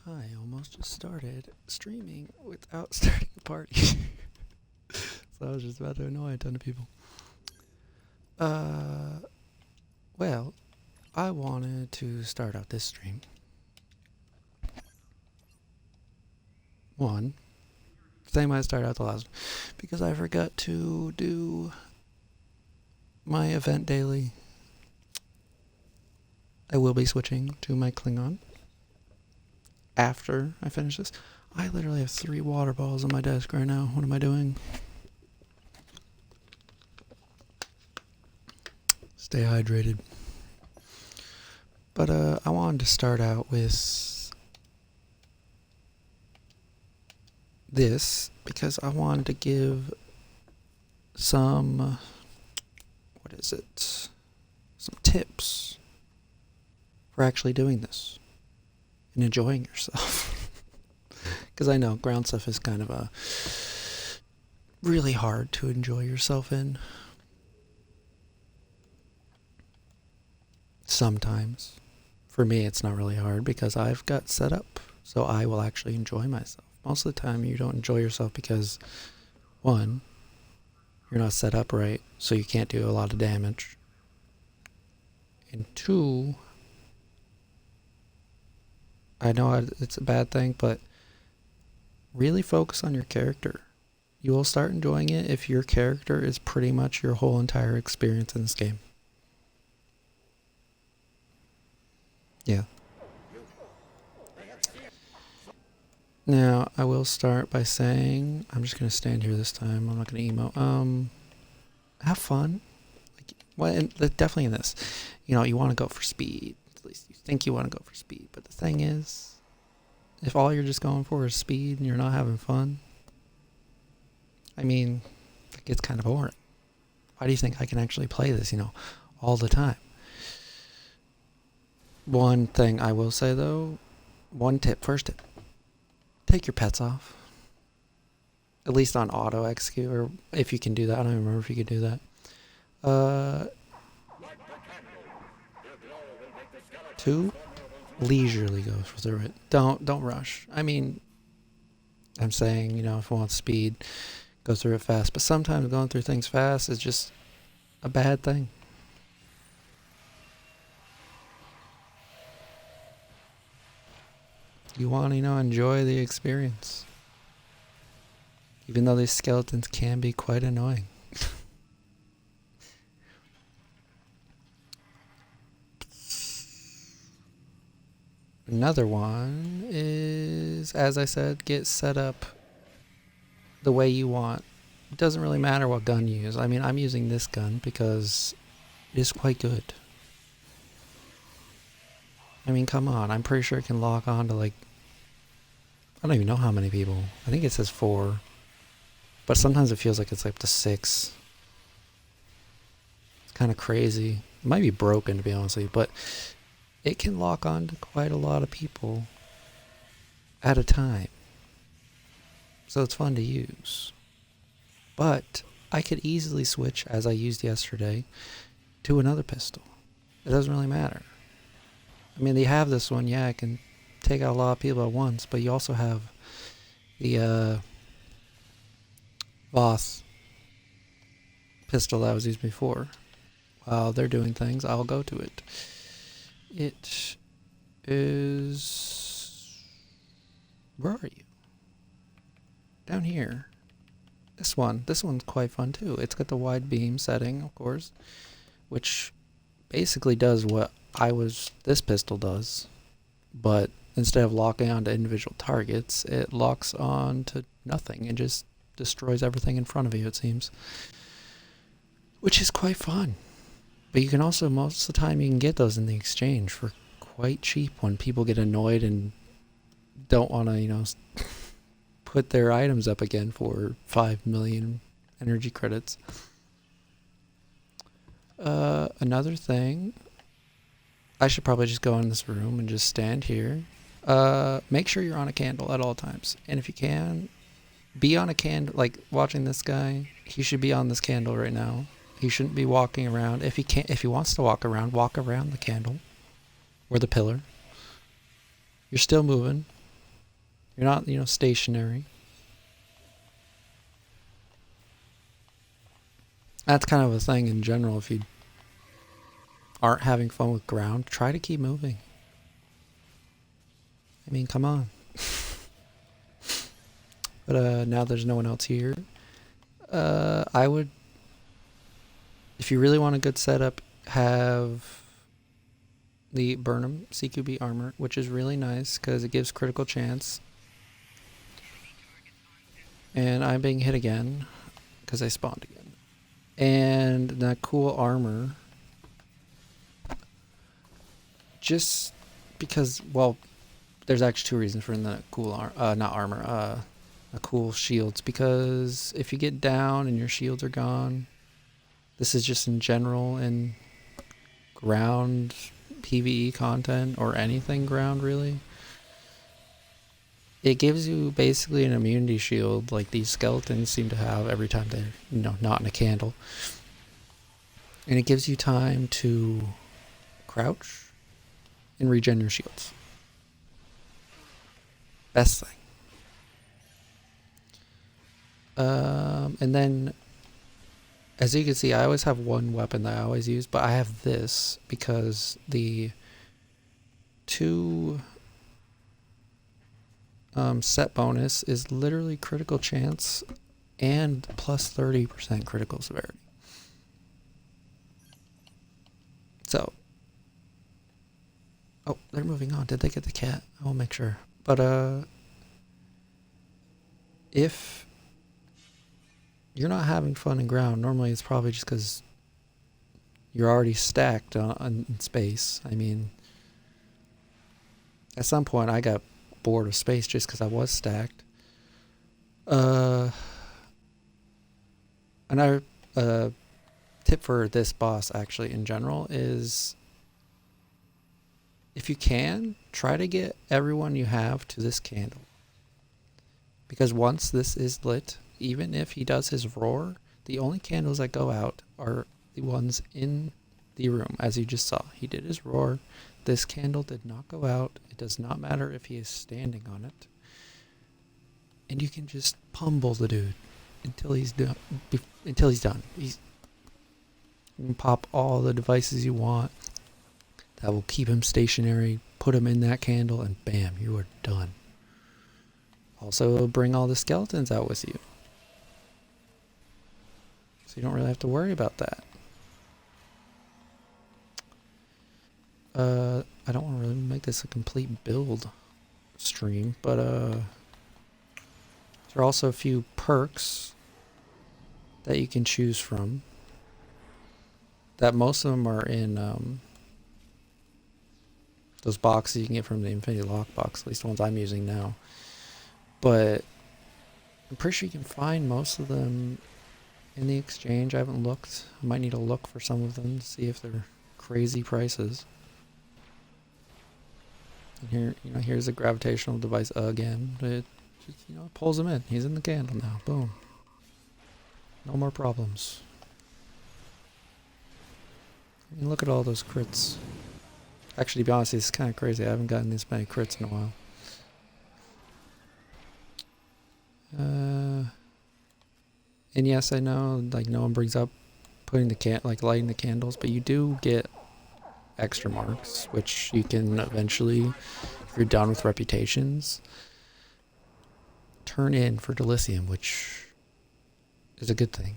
I almost just started streaming without starting the party. So I was just about to annoy a ton of people. Uh, well, I wanted to start out this stream. One, same way I started out the last one, because I forgot to do my event daily. I will be switching to my Klingon after I finish this. I literally have 3 water bottles on my desk right now. What am I doing? Stay hydrated. But I wanted to start out with this because I wanted to give some, some tips for actually doing this and enjoying yourself. Because I know ground stuff is kind of a really hard to enjoy yourself in. Sometimes. For me, it's not really hard because I've got set up, so I will actually enjoy myself. Most of the time, you don't enjoy yourself because, one, you're not set up right, so you can't do a lot of damage. And two, I know it's a bad thing, but really focus on your character. You will start enjoying it if your character is pretty much your whole entire experience in this game. Yeah. Now, I will start by saying, I'm just going to stand here this time. I'm not going to emo. Have fun. Definitely in this. You want to go for speed. At least you think you want to go for speed. But the thing is, if all you're just going for is speed and you're not having fun, I mean, it gets kind of boring. Why do you think I can actually play this, all the time? One thing I will say, though, first tip, take your pets off. At least on auto execute, or if you can do that. I don't even remember if you could do that. 2, leisurely go through it. Don't rush. I mean, I'm saying, if you want speed, go through it fast. But sometimes going through things fast is just a bad thing. You want to, enjoy the experience. Even though these skeletons can be quite annoying. Another one is, as I said, get set up the way you want. It doesn't really matter what gun you use. I mean, I'm using this gun because it is quite good. I mean, come on. I'm pretty sure it can lock on to, I don't even know how many people. I think it says 4. But sometimes it feels like it's up to 6. It's kind of crazy. It might be broken, to be honest with you, but it can lock on to quite a lot of people at a time. So it's fun to use. But I could easily switch, as I used yesterday, to another pistol. It doesn't really matter. I mean, they have this one, yeah, it can take out a lot of people at once, but you also have the Voss pistol that was used before. While they're doing things, I'll go to it. It is... Where are you? Down here. This one's quite fun too. It's got the wide beam setting, of course, which basically does what this pistol does, but instead of locking onto individual targets, it locks on to nothing and just destroys everything in front of you, it seems. Which is quite fun. But you can also, most of the time, you can get those in the exchange for quite cheap when people get annoyed and don't want to, put their items up again for 5 million energy credits. Another thing, I should probably just go in this room and just stand here. Make sure you're on a candle at all times. And if you can, be on a candle, like watching this guy, he should be on this candle right now. He shouldn't be walking around. If he wants to walk around the candle or the pillar. You're still moving. You're not, you know, stationary. That's kind of a thing in general. If you aren't having fun with ground, try to keep moving. I mean, come on. But now there's no one else here. I would, if you really want a good setup, have the Burnham CQB armor, which is really nice because it gives critical chance. And I'm being hit again because I spawned again. And that cool armor, just because, well, there's actually two reasons for the cool cool shields. Because if you get down and your shields are gone, this is just in general in ground PvE content or anything ground really. It gives you basically an immunity shield like these skeletons seem to have every time they're, you know, not in a candle. And it gives you time to crouch and regen your shields. Best thing. And then, as you can see, I always have one weapon that I always use, but I have this because the two set bonus is literally critical chance and plus 30% critical severity. So, oh, they're moving on. Did they get the cat? I will make sure. But if you're not having fun in ground, normally it's probably just because you're already stacked in space. I mean, at some point I got bored of space just because I was stacked. Another tip for this boss, actually, in general, is if you can, try to get everyone you have to this candle. Because once this is lit, even if he does his roar, the only candles that go out are the ones in the room. As you just saw, he did his roar. This candle did not go out. It does not matter if he is standing on it. And you can just pummel the dude until he's done. You can pop all the devices you want that will keep him stationary, put him in that candle, and bam, you are done. Also, bring all the skeletons out with you, so you don't really have to worry about that. I don't want to really make this a complete build stream, but there are also a few perks that you can choose from. That most of them are in those boxes you can get from the Infinity Lockbox, at least the ones I'm using now. But I'm pretty sure you can find most of them in the exchange. I haven't looked. I might need to look for some of them to see if they're crazy prices. And here, you know, here's a gravitational device again. It just, you know, pulls him in. He's in the candle now. Boom. No more problems. I mean, look at all those crits. Actually, to be honest, it's kind of crazy. I haven't gotten this many crits in a while. And yes, I know, like, no one brings up putting the lighting the candles, but you do get extra marks, which you can eventually, if you're done with reputations, turn in for Delicium, which is a good thing.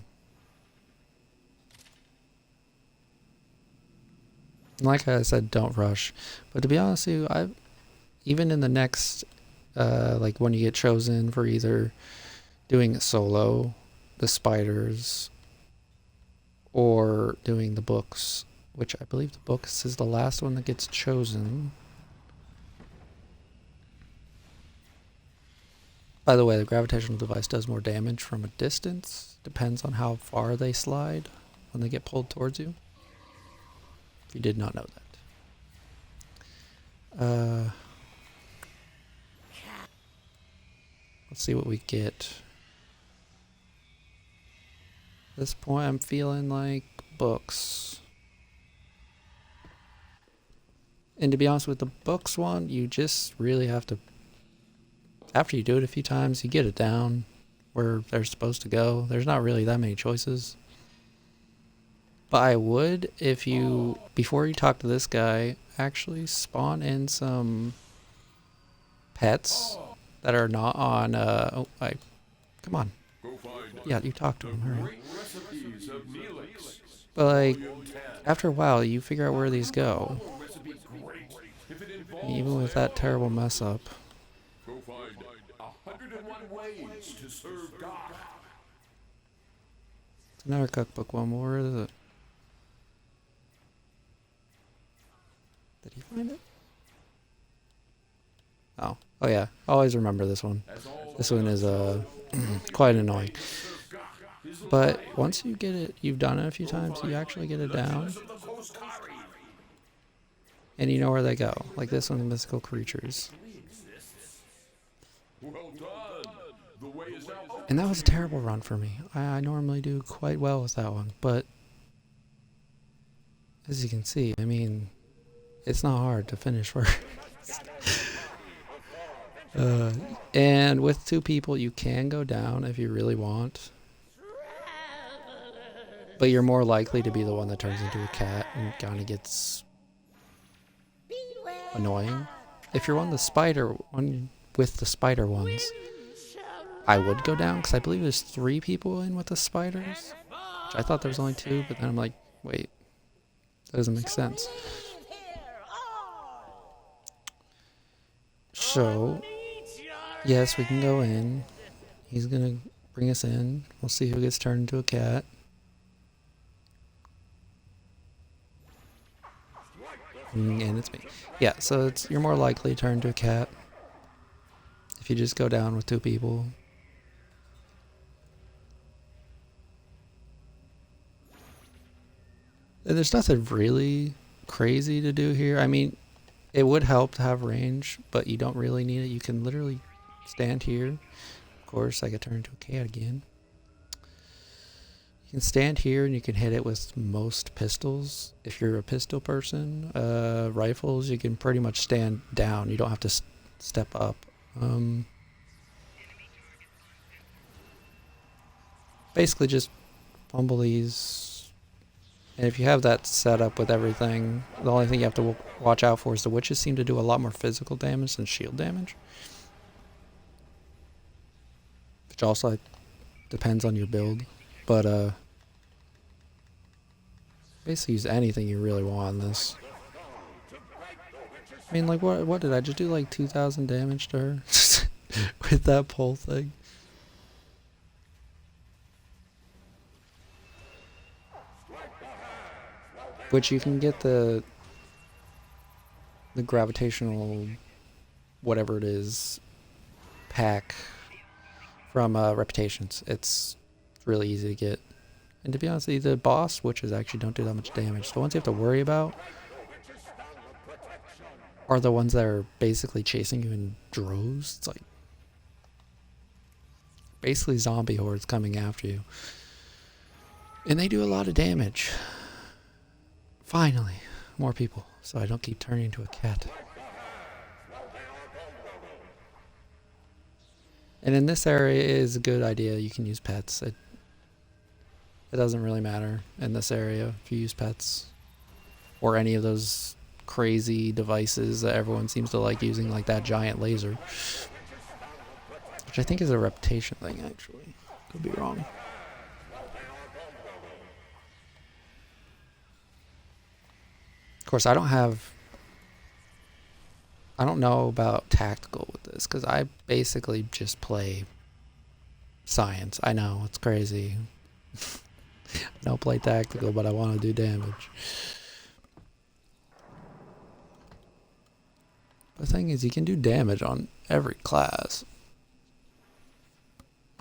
Like I said, don't rush. But to be honest with you, even in the next, like when you get chosen for either doing solo, the spiders, or doing the books, which I believe the books is the last one that gets chosen. By the way, the gravitational device does more damage from a distance. Depends on how far they slide when they get pulled towards you. If you did not know that. Let's see what we get. At this point, I'm feeling like books. And to be honest with the books one, you just really have to after you do it a few times, you get it down where they're supposed to go. There's not really that many choices. But I would, if you, before you talk to this guy, actually spawn in some pets that are not on, come on. Yeah, you talk to him, hurry. But like, after a while, you figure out where these go. Even with that terrible mess up. Another cookbook one more. Where is it? Did he find it? Oh yeah. Always remember this one. This one is quite annoying. But once you get it, you've done it a few times, you actually get it down. And you know where they go. Like this one, mystical creatures. And that was a terrible run for me. I normally do quite well with that one. But as you can see, I mean, it's not hard to finish first. And with 2 people, you can go down if you really want. But you're more likely to be the one that turns into a cat and kind of gets annoying. If you're on the spider one with the spider ones, I would go down because I believe there's 3 people in with the spiders. Which I thought there was only 2, but then I'm like, wait, that doesn't make sense. So, yes, we can go in. He's gonna bring us in. We'll see who gets turned into a cat. And it's me. Yeah, so you're more likely to turn into a cat if you just go down with 2 people. And there's nothing really crazy to do here. I mean, it would help to have range, but you don't really need it. You can literally stand here. Of course, I could turn into a cat again. You can stand here and you can hit it with most pistols. If you're a pistol person, rifles, you can pretty much stand down. You don't have to step up. Basically just fumble these. And if you have that set up with everything, the only thing you have to watch out for is the witches seem to do a lot more physical damage than shield damage. Which also depends on your build. But, basically use anything you really want on this. I mean, like, what did I just do? Like 2,000 damage to her? With that pole thing? Which you can get the gravitational, whatever it is, pack from Reputations. It's really easy to get. And to be honest with you, the boss witches actually don't do that much damage. The ones you have to worry about are the ones that are basically chasing you in droves. It's like basically zombie hordes coming after you. And they do a lot of damage. Finally, more people, so I don't keep turning into a cat. And in this area, it is a good idea. You can use pets. It doesn't really matter in this area if you use pets. Or any of those crazy devices that everyone seems to like using, like that giant laser. Which I think is a reputation thing, actually. Could be wrong. Of course, I don't know about tactical with this, because I basically just play science. I know, it's crazy. I don't play tactical, but I want to do damage. The thing is, you can do damage on every class.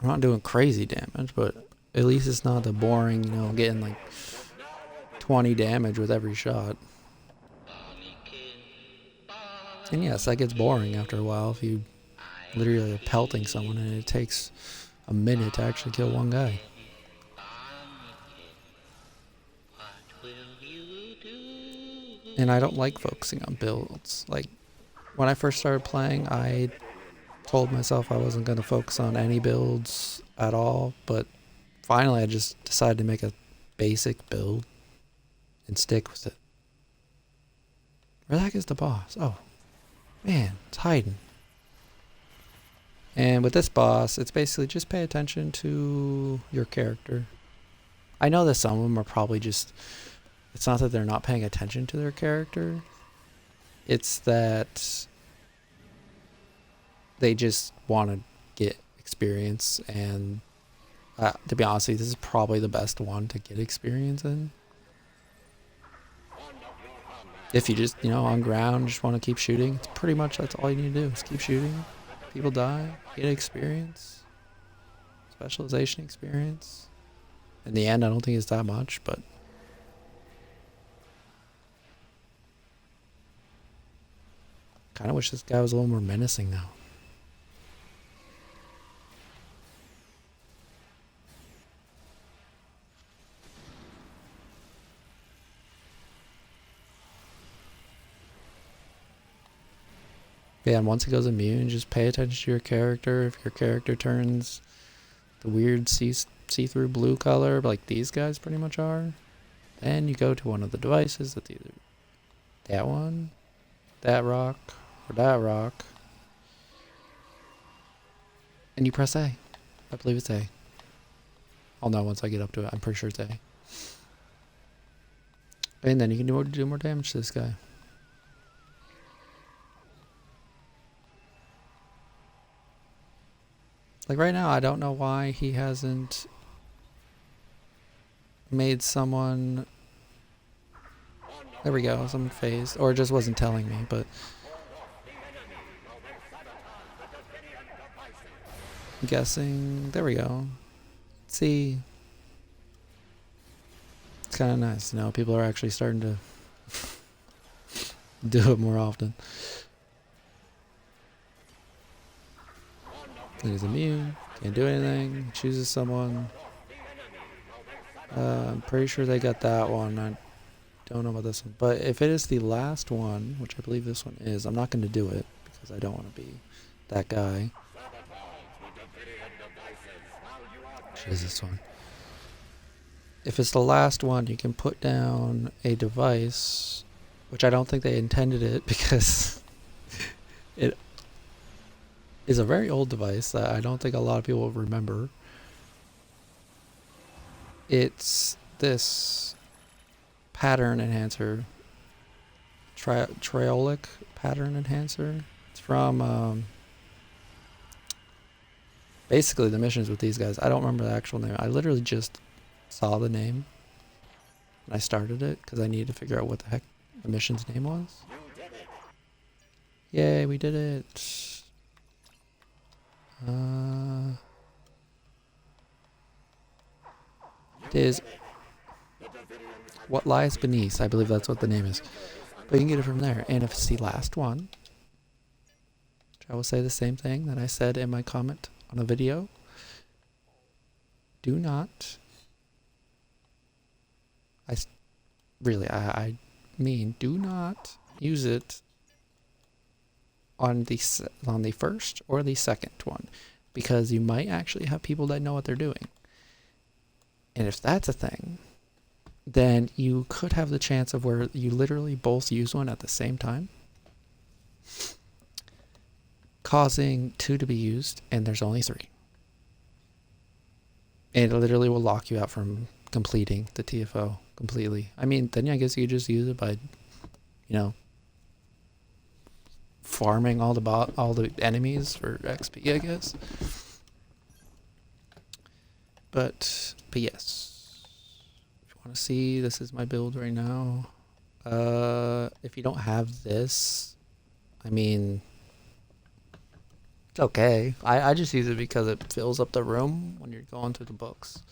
I'm not doing crazy damage, but at least it's not the boring, you know, getting like 20 damage with every shot. And yes, that gets boring after a while if you literally are pelting someone and it takes a minute to actually kill one guy. And I don't like focusing on builds. Like, when I first started playing, I told myself I wasn't going to focus on any builds at all, but finally I just decided to make a basic build and stick with it. Where the heck is the boss? Oh, man, it's hiding. And with this boss, it's basically just pay attention to your character. I know that some of them are probably just, it's not that they're not paying attention to their character. It's that they just want to get experience, and to be honest with you, this is probably the best one to get experience in. If you just, on ground, just want to keep shooting, it's pretty much that's all you need to do is keep shooting. People die, get experience, specialization experience. In the end, I don't think it's that much, but kind of wish this guy was a little more menacing now. Yeah, and once it goes immune, just pay attention to your character. If your character turns the weird see-through blue color, like these guys pretty much are, then you go to one of the devices that's either that one, that rock, or that rock, and you press A. I believe it's A. I'll know once I get up to it. I'm pretty sure it's A. And then you can do more damage to this guy. Like right now, I don't know why he hasn't made someone... There we go, someone phased. Or it just wasn't telling me, but... I'm guessing... There we go. See... It's kind of nice, people are actually starting to do it more often. He's immune, can't do anything, chooses someone. I'm pretty sure they got that one. I don't know about this one. But if it is the last one, which I believe this one is, I'm not going to do it because I don't want to be that guy. Which is this one? If it's the last one, you can put down a device, which I don't think they intended it because it is a very old device that I don't think a lot of people will remember. It's this pattern enhancer, triolic pattern enhancer. It's from basically the missions with these guys. I don't remember the actual name. I literally just saw the name and I started it because I needed to figure out what the heck the mission's name was. Yay, we did it. It is What Lies Beneath. I believe that's what the name is. But you can get it from there. And if it's the last one, which I will say the same thing that I said in my comment on a video. Do not... I mean, do not use it on the first or the second one, because you might actually have people that know what they're doing. And if that's a thing, then you could have the chance of where you literally both use one at the same time, causing two to be used, and there's only three. And it literally will lock you out from completing the TFO completely. I mean, then I guess you could just use it by, farming all the enemies for XP, I guess. But yes, if you want to see, this is my build right now. If you don't have this, I mean, it's okay. I just use it because it fills up the room when you're going through the books.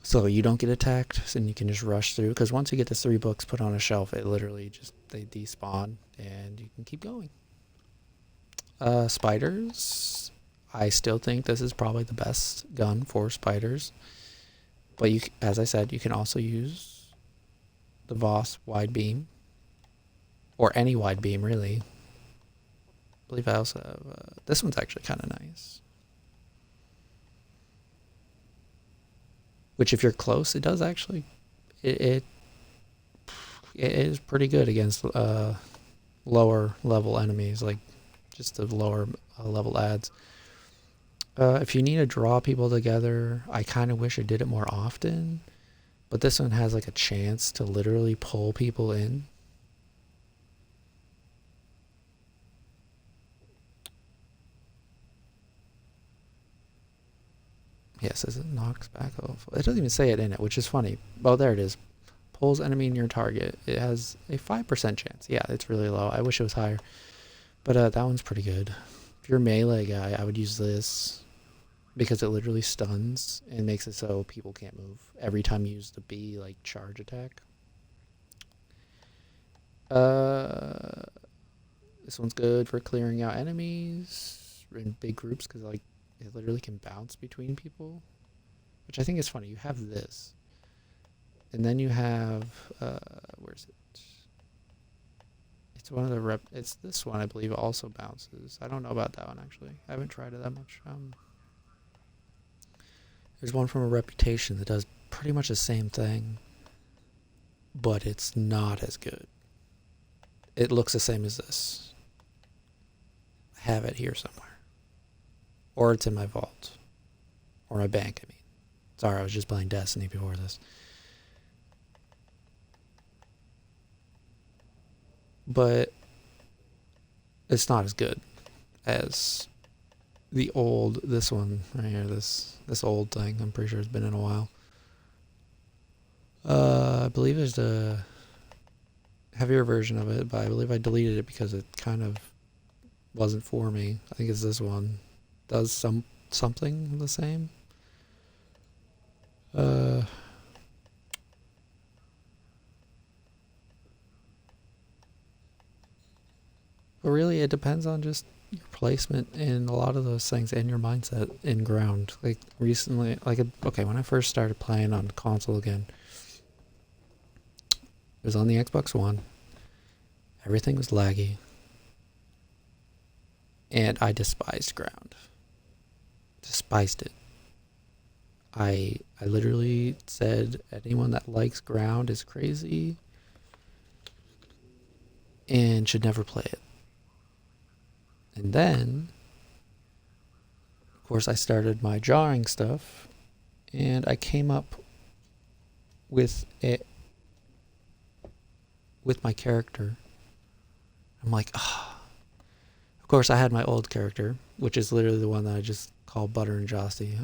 So you don't get attacked, and you can just rush through. Because once you get the 3 books put on a shelf, it literally they despawn, and you can keep going. Spiders, I still think this is probably the best gun for spiders. But as I said, you can also use the Voss wide beam, or any wide beam really. believe I also have... this one's actually kind of nice. Which, if you're close, it does actually... It is pretty good against lower level enemies, like just the lower level ads. If you need to draw people together, I kind of wish I did it more often, but this one has like a chance to literally pull people in. Yes, as it knocks back off. It doesn't even say it in it, which is funny. Oh, there it is. Pulls enemy near target. It has a 5% chance. Yeah, it's really low. I wish it was higher. But that one's pretty good. If you're a melee guy, I would use this because it literally stuns and makes it so people can't move every time you use the B, like, charge attack. This one's good for clearing out enemies in big groups because, like, it literally can bounce between people, which I think is funny. You have this, and then you have where's it? It's one of the it's this one, I believe, also bounces. I don't know about that one actually. I haven't tried it that much. There's one from a reputation that does pretty much the same thing, but it's not as good. It looks the same as this. I have it here somewhere. Or it's in my vault. Or my bank, I mean. Sorry, I was just playing Destiny before this. But it's not as good as the this one right here, this old thing. I'm pretty sure it's been in a while. I believe there's a heavier version of it, but I believe I deleted it because it kind of wasn't for me. I think it's this one. Does something the same. But really, it depends on just your placement in a lot of those things and your mindset in ground. Like recently, okay, when I first started playing on console again, it was on the Xbox One. Everything was laggy, and I despised ground. Despised it. I literally said anyone that likes ground is crazy and should never play it. And then, of course, I started my drawing stuff, and I came up with it with my character. I'm like, ah. Of course, I had my old character, which is literally the one that I just called Butter and Josty.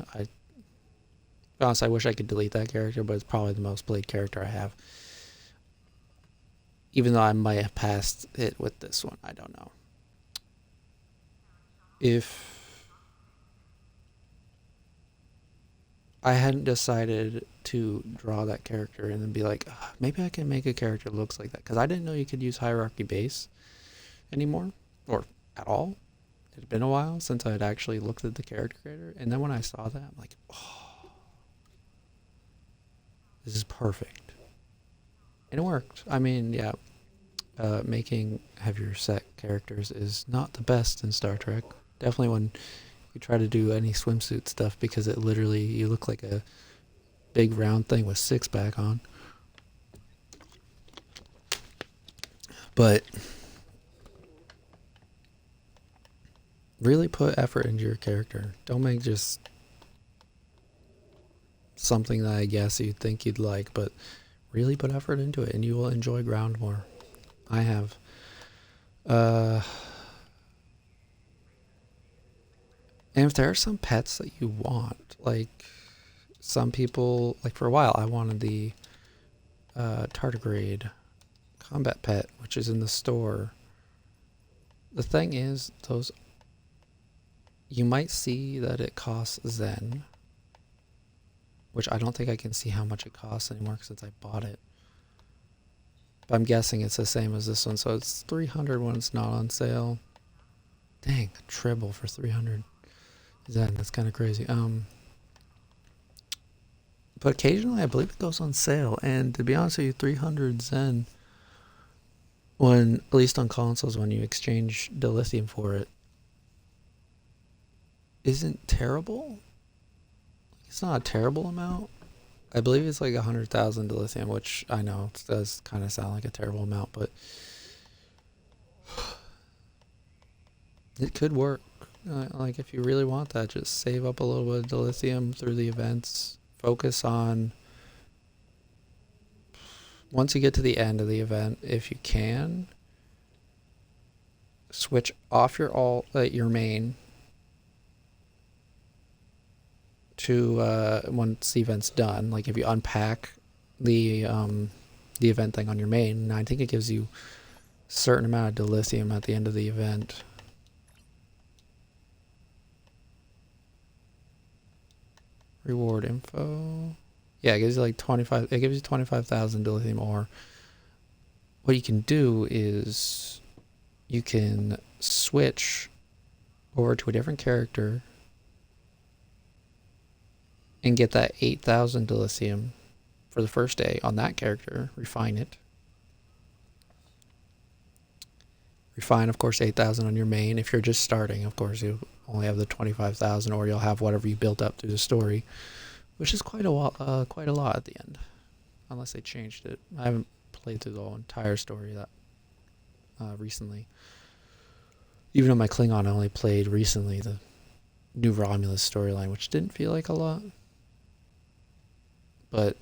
Honestly, I wish I could delete that character, but it's probably the most played character I have. Even though I might have passed it with this one, I don't know. If I hadn't decided to draw that character and then be like, maybe I can make a character that looks like that, because I didn't know you could use hierarchy base anymore, or at all. It had been a while since I had actually looked at the character creator, and then when I saw that, I'm like, oh, this is perfect. And it worked. I mean, yeah, making heavier set characters is not the best in Star Trek. Definitely when you try to do any swimsuit stuff, because it literally, you look like a big round thing with six-pack on. But really put effort into your character. Don't make just something that I guess you'd think you'd like, but really put effort into it and you will enjoy ground more. I have. And if there are some pets that you want, like some people, like for a while I wanted the tardigrade combat pet, which is in the store. The thing is, those, you might see that it costs Zen, which I don't think I can see how much it costs anymore since I bought it. But I'm guessing it's the same as this one, so it's 300 when it's not on sale. Dang, a tribble for 300 Zen, that's kind of crazy. But occasionally I believe it goes on sale, and to be honest with you, 300 Zen, when, at least on consoles, when you exchange dilithium for it, isn't terrible. It's not a terrible amount. I believe it's like 100,000 dilithium, which I know does kind of sound like a terrible amount, but it could work. Like if you really want that, just save up a little bit of dilithium through the events. Focus on, once you get to the end of the event, if you can, switch off your main to once the event's done. Like if you unpack the event thing on your main, I think it gives you a certain amount of dilithium at the end of the event. Reward info. Yeah, it gives you like 25. It gives you 25,000 dilithium ore. What you can do is you can switch over to a different character and get that 8,000 dilithium for the first day on that character. Refine it. Refine, of course, 8,000 on your main. If you're just starting, of course, you only have the 25,000, or you'll have whatever you built up through the story, which is quite a lot at the end, unless they changed it. I haven't played through the whole entire story that recently. Even on my Klingon, I only played recently the new Romulus storyline, which didn't feel like a lot. But,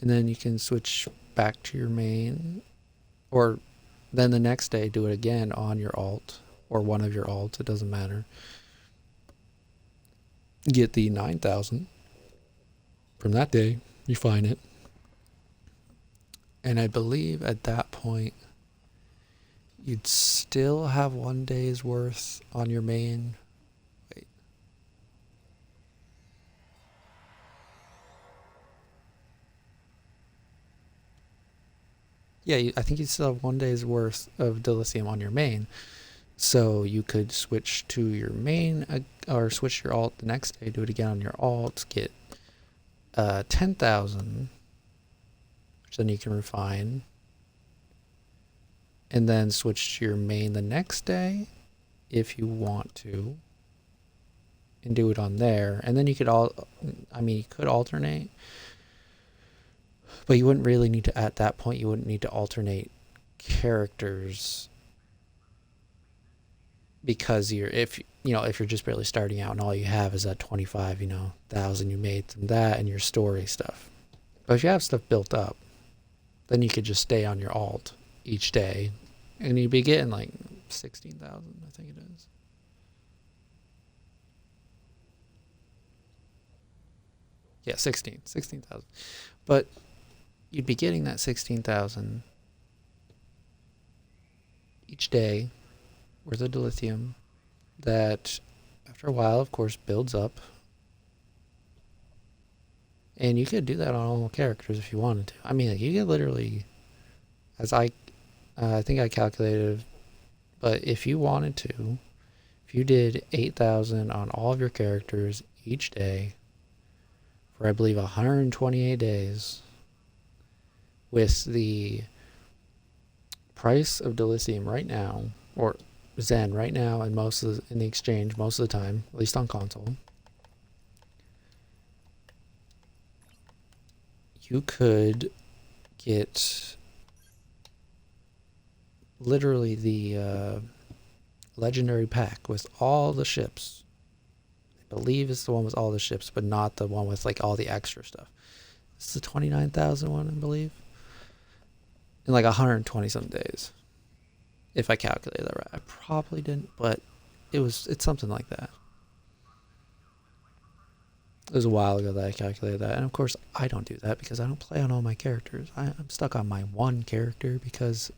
and then you can switch back to your main, or then the next day do it again on your alt, or one of your alts, it doesn't matter. Get the 9,000 from that day, refine it. And I believe at that point, you'd still have 1 day's worth on your main. Wait. Yeah, I think you still have 1 day's worth of dilithium on your main. So you could switch to your main, or switch your alt the next day, do it again on your alt, get 10,000, which then you can refine, and then switch to your main the next day if you want to, and do it on there. And then you could you could alternate, but you wouldn't really need to, at that point, you wouldn't need to alternate characters, because if you're just barely starting out and all you have is that 25,000 you made from that and your story stuff. But if you have stuff built up, then you could just stay on your alt each day, and you'd be getting like 16,000, I think it is. Yeah, 16,000. But you'd be getting that 16,000 each day worth of dilithium that after a while, of course, builds up. And you could do that on all characters if you wanted to. I mean, like, you could literally, as I think I calculated, but if you wanted to, if you did 8,000 on all of your characters each day for, I believe, 128 days, with the price of dilithium right now, or Zen right now, and in the exchange most of the time, at least on console, you could get literally the legendary pack with all the ships. I believe it's the one with all the ships, but not the one with like all the extra stuff. It's the 29,000 one, I believe, in like 120 some days. If I calculated that right. I probably didn't, but it's something like that. It was a while ago that I calculated that. And of course, I don't do that because I don't play on all my characters. I'm stuck on my one character because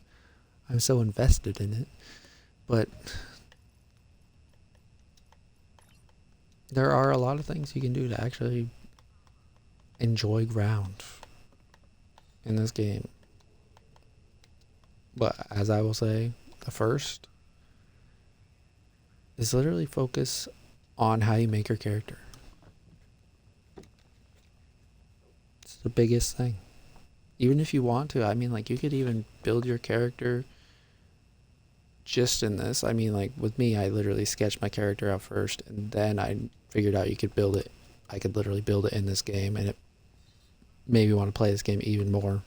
I'm so invested in it. But there are a lot of things you can do to actually enjoy ground in this game. But as I will say, the first is literally focus on how you make your character. It's the biggest thing. Even if you want to, I mean, like, you could even build your character just in this. I mean, like, with me, I literally sketched my character out first, and then I figured out you could build it. I could literally build it in this game, and it made me want to play this game even more.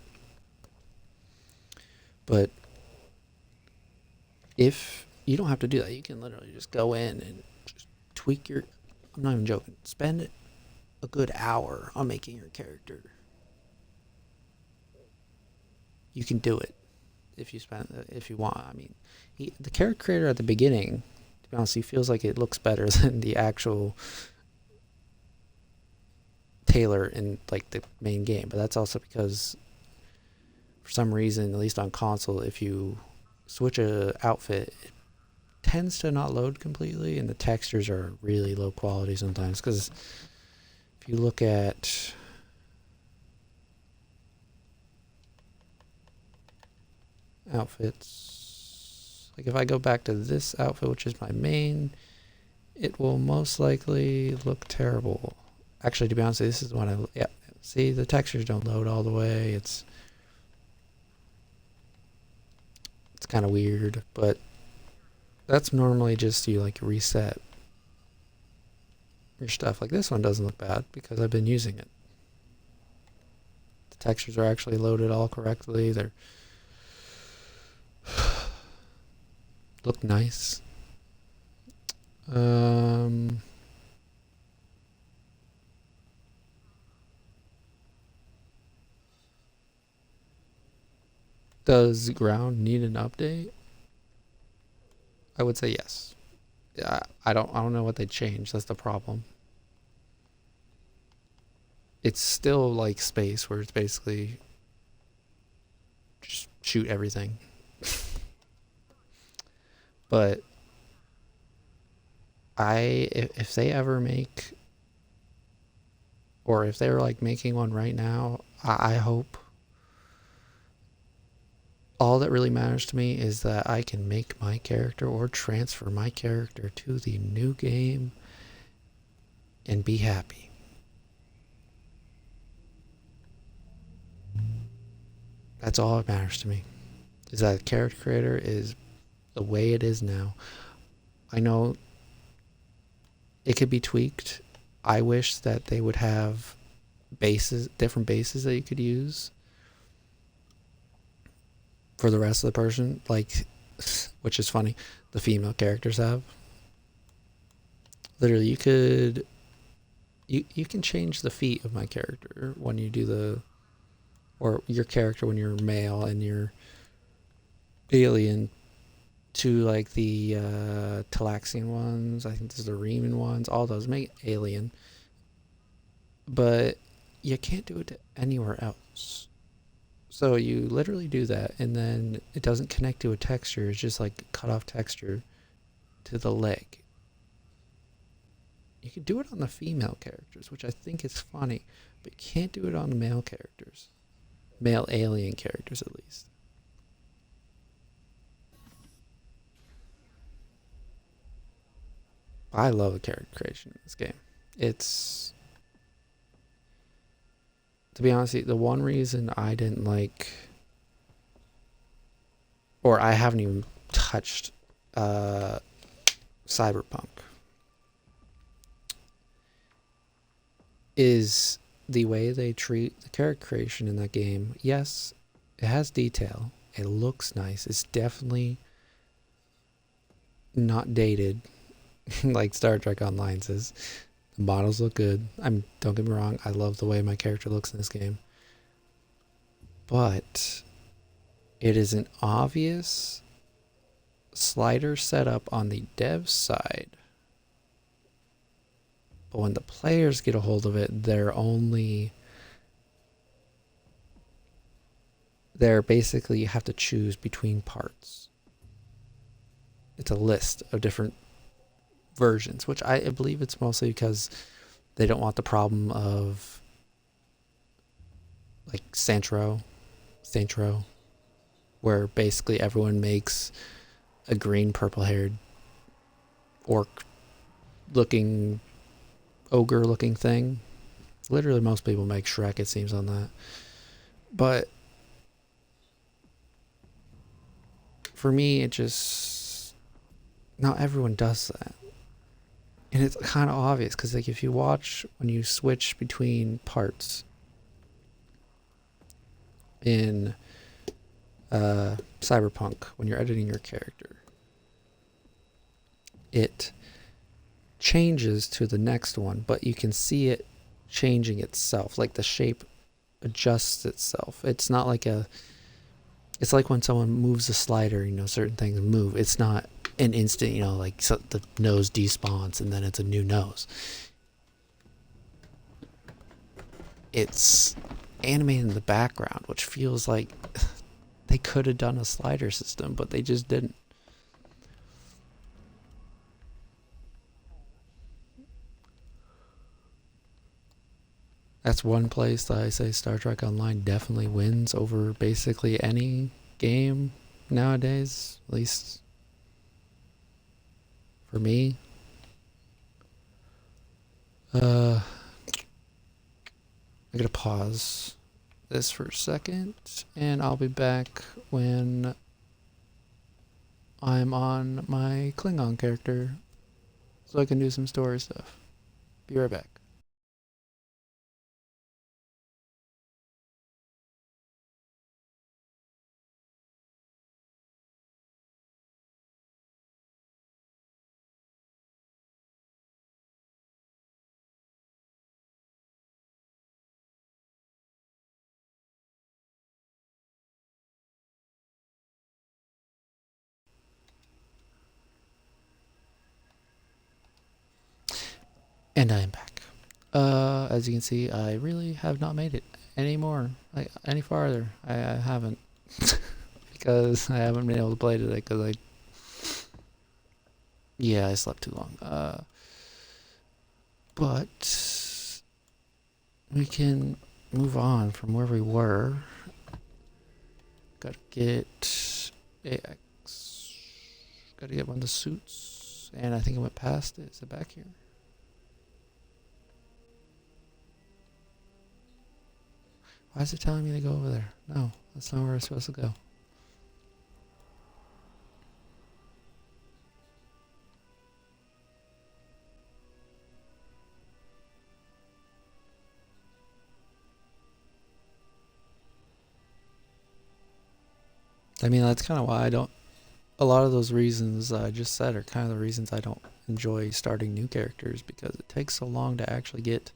But if you don't have to do that, you can literally just go in and just tweak your... I'm not even joking. Spend a good hour on making your character. You can do it if you want. I mean, the character creator at the beginning, to be honest, he feels like it looks better than the actual tailor in like the main game. But that's also because for some reason, at least on console, if you switch a outfit, it tends to not load completely, and the textures are really low quality sometimes. Because if you look at outfits, like if I go back to this outfit, which is my main, it will most likely look terrible. Actually, to be honest, this is one yeah, see, the textures don't load all the way. It's kind of weird, but that's normally just you like reset your stuff. Like this one doesn't look bad because I've been using it. The textures are actually loaded all correctly. They're look nice. Does ground need an update? I would say yes. Yeah, I don't know what they changed. That's the problem. It's still like space, where it's basically just shoot everything. But if they ever make, or if they're like making one right now, I hope all that really matters to me is that I can make my character or transfer my character to the new game and be happy. That's all that matters to me. Is that character creator is the way it is now. I know it could be tweaked. I wish that they would have different bases that you could use for the rest of the person, like, which is funny, the female characters have. Literally, you can change the feet of my character when you do or your character when you're male and you're alien, to like the Talaxian ones. I think this is the Riemann ones. All those make alien, but you can't do it to anywhere else. So you literally do that, and then it doesn't connect to a texture. It's just like cut off texture to the leg. You can do it on the female characters, which I think is funny, but you can't do it on the male characters. Male alien characters, at least. I love the character creation in this game. It's, to be honest, the one reason I didn't like, or I haven't even touched Cyberpunk, is the way they treat the character creation in that game. Yes, it has detail. It looks nice. It's definitely not dated like Star Trek Online says. The models look good. Don't get me wrong, I love the way my character looks in this game. But it is an obvious slider setup on the dev side. But when the players get a hold of it, they're basically, you have to choose between parts. It's a list of different versions, which I believe it's mostly because they don't want the problem of like Santro, where basically everyone makes a green, purple-haired orc looking, ogre looking thing. Literally most people make Shrek, it seems, on that. But for me, it just not everyone does that. And it's kind of obvious because, like, if you watch when you switch between parts in Cyberpunk, when you're editing your character, it changes to the next one, but you can see it changing itself. Like the shape adjusts itself. It's not like it's like when someone moves a slider, you know, certain things move. It's not an instant, you know, like so the nose despawns and then it's a new nose. It's animated in the background, which feels like they could have done a slider system, but they just didn't. That's one place that I say Star Trek Online definitely wins over basically any game nowadays, at least for me. I gotta pause this for a second, and I'll be back when I'm on my Klingon character so I can do some story stuff. Be right back. And I am back. As you can see, I really have not made it anymore, like any farther. I haven't because I haven't been able to play today because I slept too long. But we can move on from where we were. Gotta get AX. Gotta get one of the suits, and I think it went past it. Is it back here? Why is it telling me to go over there? No, that's not where I'm supposed to go. I mean, that's kind of why I don't. A lot of those reasons I just said are kind of the reasons I don't enjoy starting new characters, because it takes so long to actually get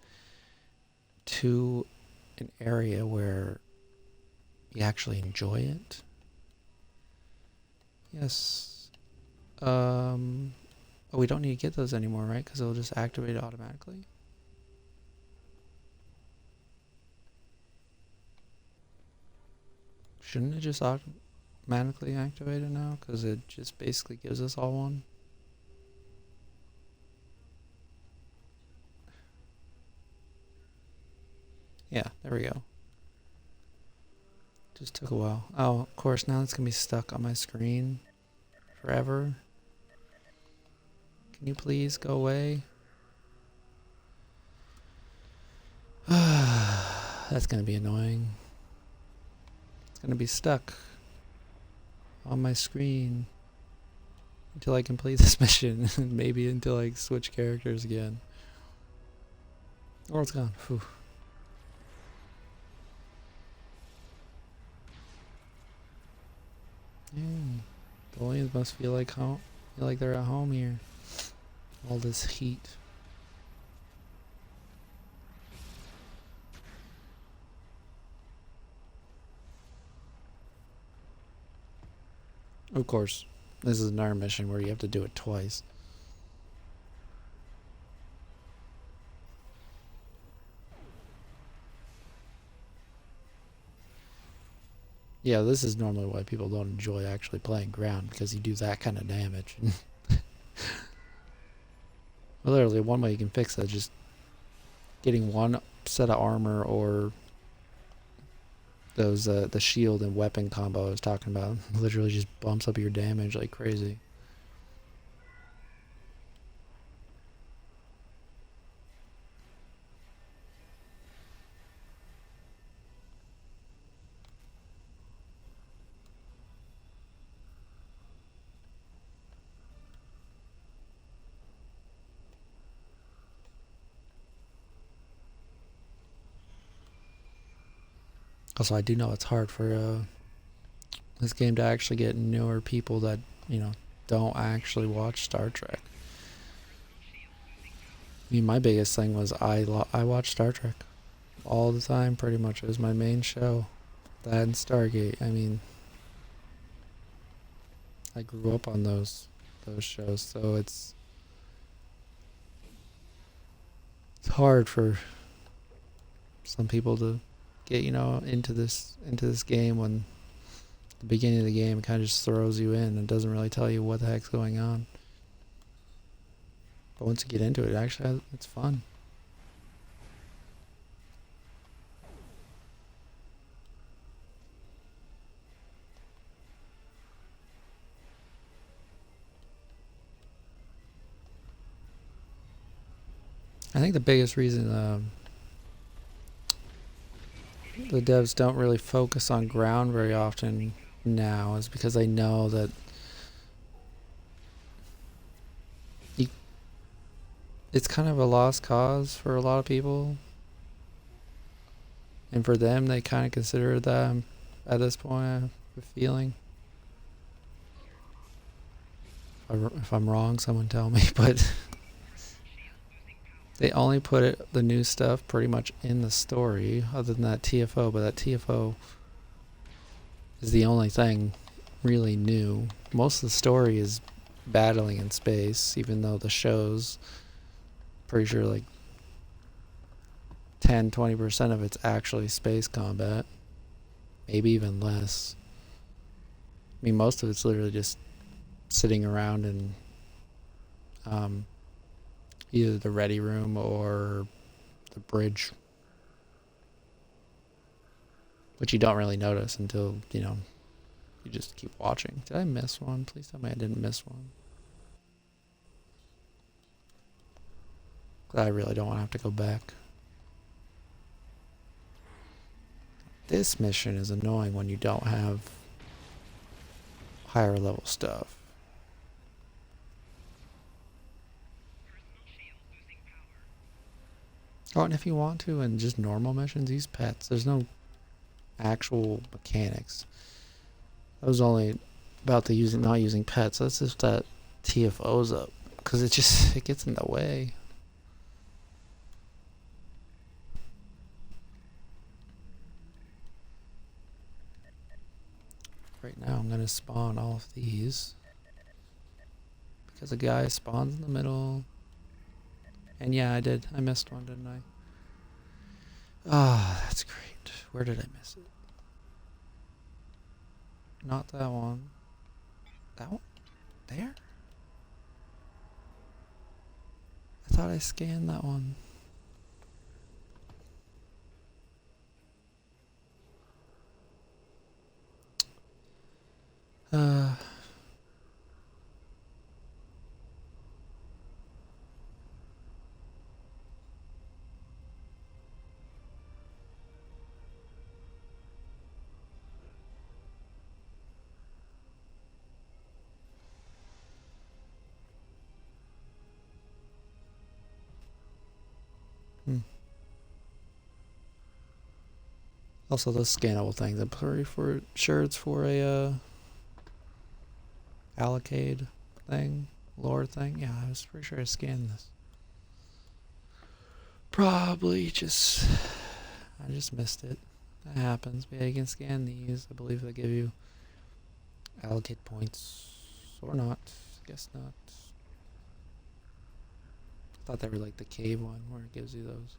to an area where you actually enjoy it. Yes. Oh, we don't need to get those anymore, right? Because it'll just activate automatically. Shouldn't it just automatically activate it now? Because it just basically gives us all one. Yeah, there we go. Just took a while. Oh, of course, now it's going to be stuck on my screen forever. Can you please go away? That's going to be annoying. It's going to be stuck on my screen until I complete this mission. Maybe until I switch characters again. Oh, it's gone. Whew. Yeah. The aliens must feel like home. Feel like they're at home here. All this heat. Of course, this is another mission where you have to do it twice. Yeah, this is normally why people don't enjoy actually playing ground, because you do that kind of damage. Literally, one way you can fix that is just getting one set of armor, or those the shield and weapon combo I was talking about. Literally just bumps up your damage like crazy. Also, I do know it's hard for this game to actually get newer people that, you know, don't actually watch Star Trek. I mean, my biggest thing was I watched Star Trek all the time, pretty much. It was my main show. That and Stargate. I mean, I grew up on those shows, so it's hard for some people to get, you know, into this game when the beginning of the game kind of just throws you in and doesn't really tell you what the heck's going on. But once you get into it, actually, it's fun. I think the biggest reason the devs don't really focus on ground very often now is because they know that you, it's kind of a lost cause for a lot of people. And for them, they kind of consider that at this point, I have a feeling. If I'm wrong, someone tell me. But they only put the new stuff pretty much in the story, other than that TFO. But that TFO is the only thing really new. Most of the story is battling in space, even though the show's pretty sure like 10-20% of it's actually space combat. Maybe even less. I mean, most of it's literally just sitting around in either the ready room or the bridge, which you don't really notice until, you know, you just keep watching. Did I miss one? Please tell me I didn't miss one. I really don't want to have to go back. This mission is annoying when you don't have higher level stuff. Oh, and if you want to, in just normal missions, use pets. There's no actual mechanics. I was only about the not using pets. That's just that TFOs up, because it gets in the way. Right now, I'm gonna spawn all of these because a guy spawns in the middle. And yeah, I did. I missed one, didn't I? Ah, that's great. Where did I miss it? Not that one. That one? There? I thought I scanned that one. Uh... Hmm. Also, those scannable things. I'm pretty sure it's for a allocate thing, lore thing. Yeah, I was pretty sure I scanned this. Probably just I just missed it. That happens. But yeah, you can scan these. I believe they give you allocate points or not. I guess not. I thought they were like the cave one where it gives you those.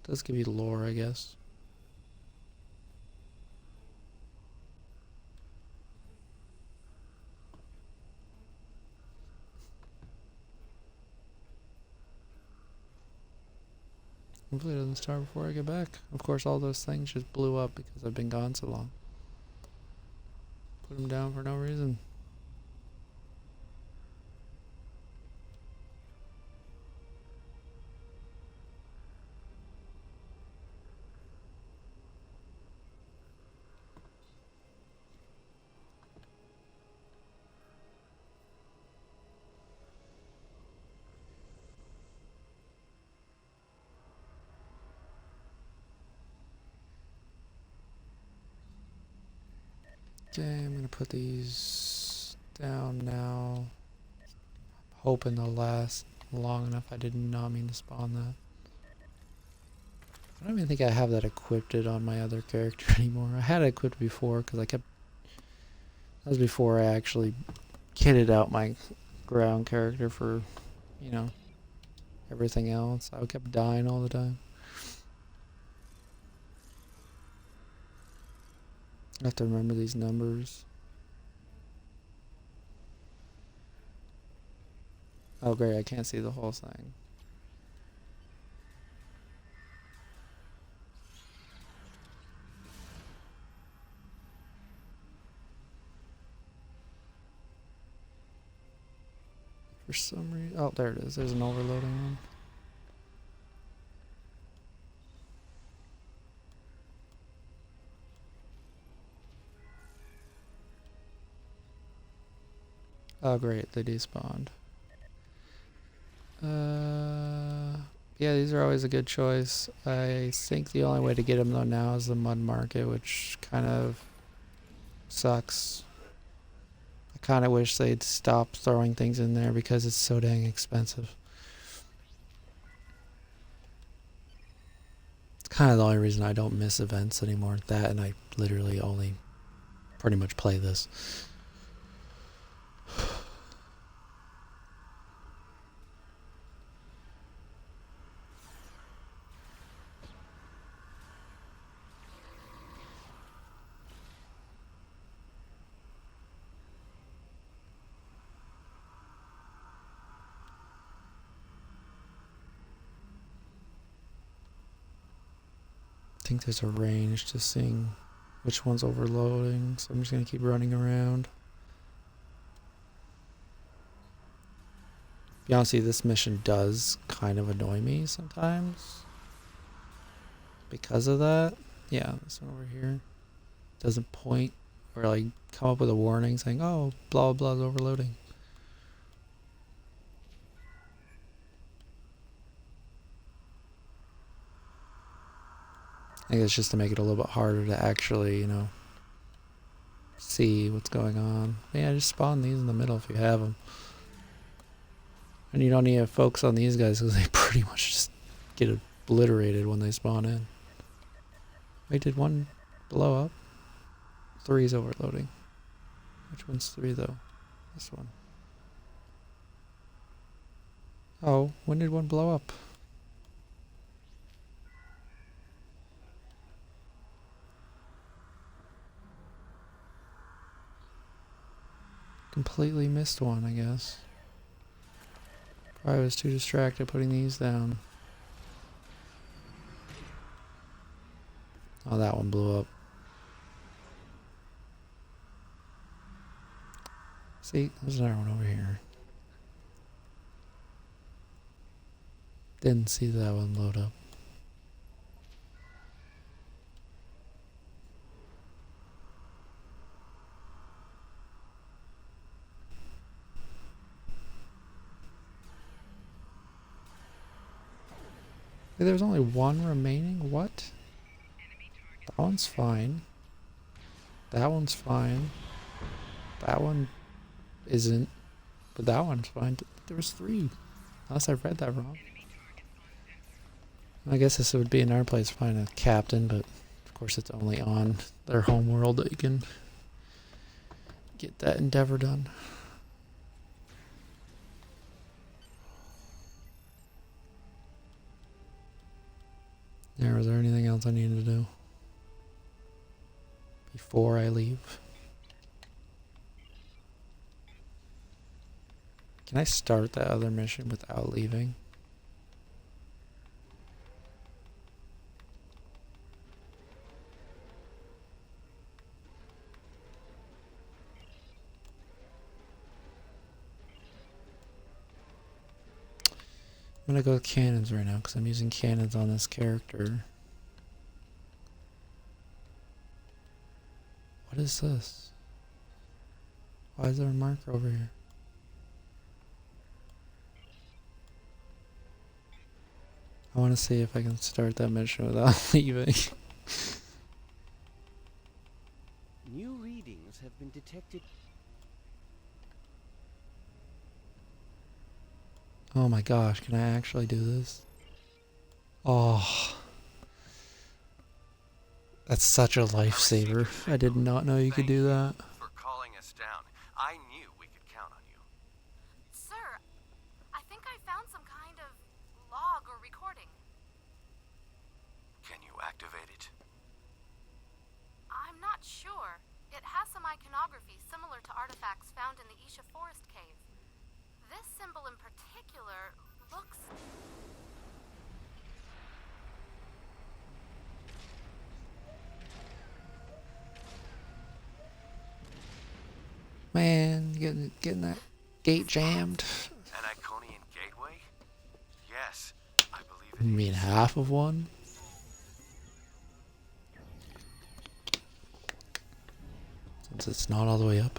It does give you lore, I guess. Hopefully it doesn't start before I get back. Of course, all those things just blew up because I've been gone so long. Put them down for no reason. Okay, I'm gonna put these down now. Hoping they'll last long enough. I did not mean to spawn that. I don't even think I have that equipped on my other character anymore. I had it equipped before because I kept... That was before I actually kitted out my ground character for, you know, everything else. I kept dying all the time. I have to remember these numbers. Oh great, I can't see the whole thing. For some reason... Oh, there it is. There's an overloading one. Oh great, they despawned. Yeah, these are always a good choice. I think the only way to get them though now is the mud market, which kind of sucks. I kind of wish they'd stop throwing things in there because it's so dang expensive. It's kind of the only reason I don't miss events anymore. That, and I literally only pretty much play this. I think there's a range to seeing which one's overloading, so I'm just going to keep running around. To be honest with you, this mission does kind of annoy me sometimes because of that. Yeah, this one over here doesn't point or like come up with a warning saying, oh, blah blah blah is overloading. I think it's just to make it a little bit harder to actually, you know, see what's going on. Yeah, just spawn these in the middle if you have them. And you don't need to focus on these guys because they pretty much just get obliterated when they spawn in. Wait, did one blow up? 3 is overloading. Which one's 3 though? This one. Oh, when did one blow up? Completely missed one, I guess. Probably was too distracted putting these down. Oh, that one blew up. See, there's another one over here. Didn't see that one load up. Hey, there's only one remaining? What? That one's fine. That one's fine. That one isn't. But that one's fine. There was 3. Unless I read that wrong. I guess this would be in our place to find a captain, but of course it's only on their home world that you can get that endeavor done. There, was there anything else I needed to do before I leave? Can I start that other mission without leaving? I'm gonna go with cannons right now because I'm using cannons on this character. What is this? Why is there a marker over here? I want to see if I can start that mission without leaving. New readings have been detected. Oh my gosh, can I actually do this? Oh, that's such a lifesaver. I did not know you could do that. For calling us down. I knew we could count on you. Sir, I think I found some kind of log or recording. Can you activate it? I'm not sure. It has some iconography similar to artifacts found in the Isha Forest Cave. This symbol in particular looks... Man, getting that gate jammed. An Iconian gateway? Yes, I believe it You mean half of one? Since it's not all the way up.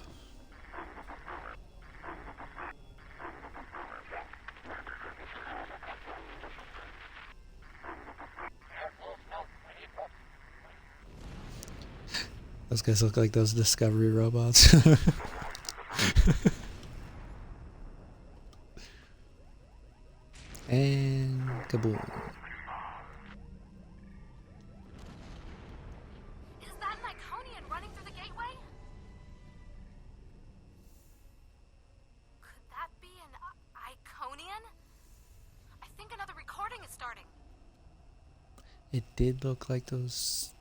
Those guys look like those Discovery robots. And kaboom. Is that an Iconian running through the gateway? Could that be an Iconian? I think another recording is starting. It did look like those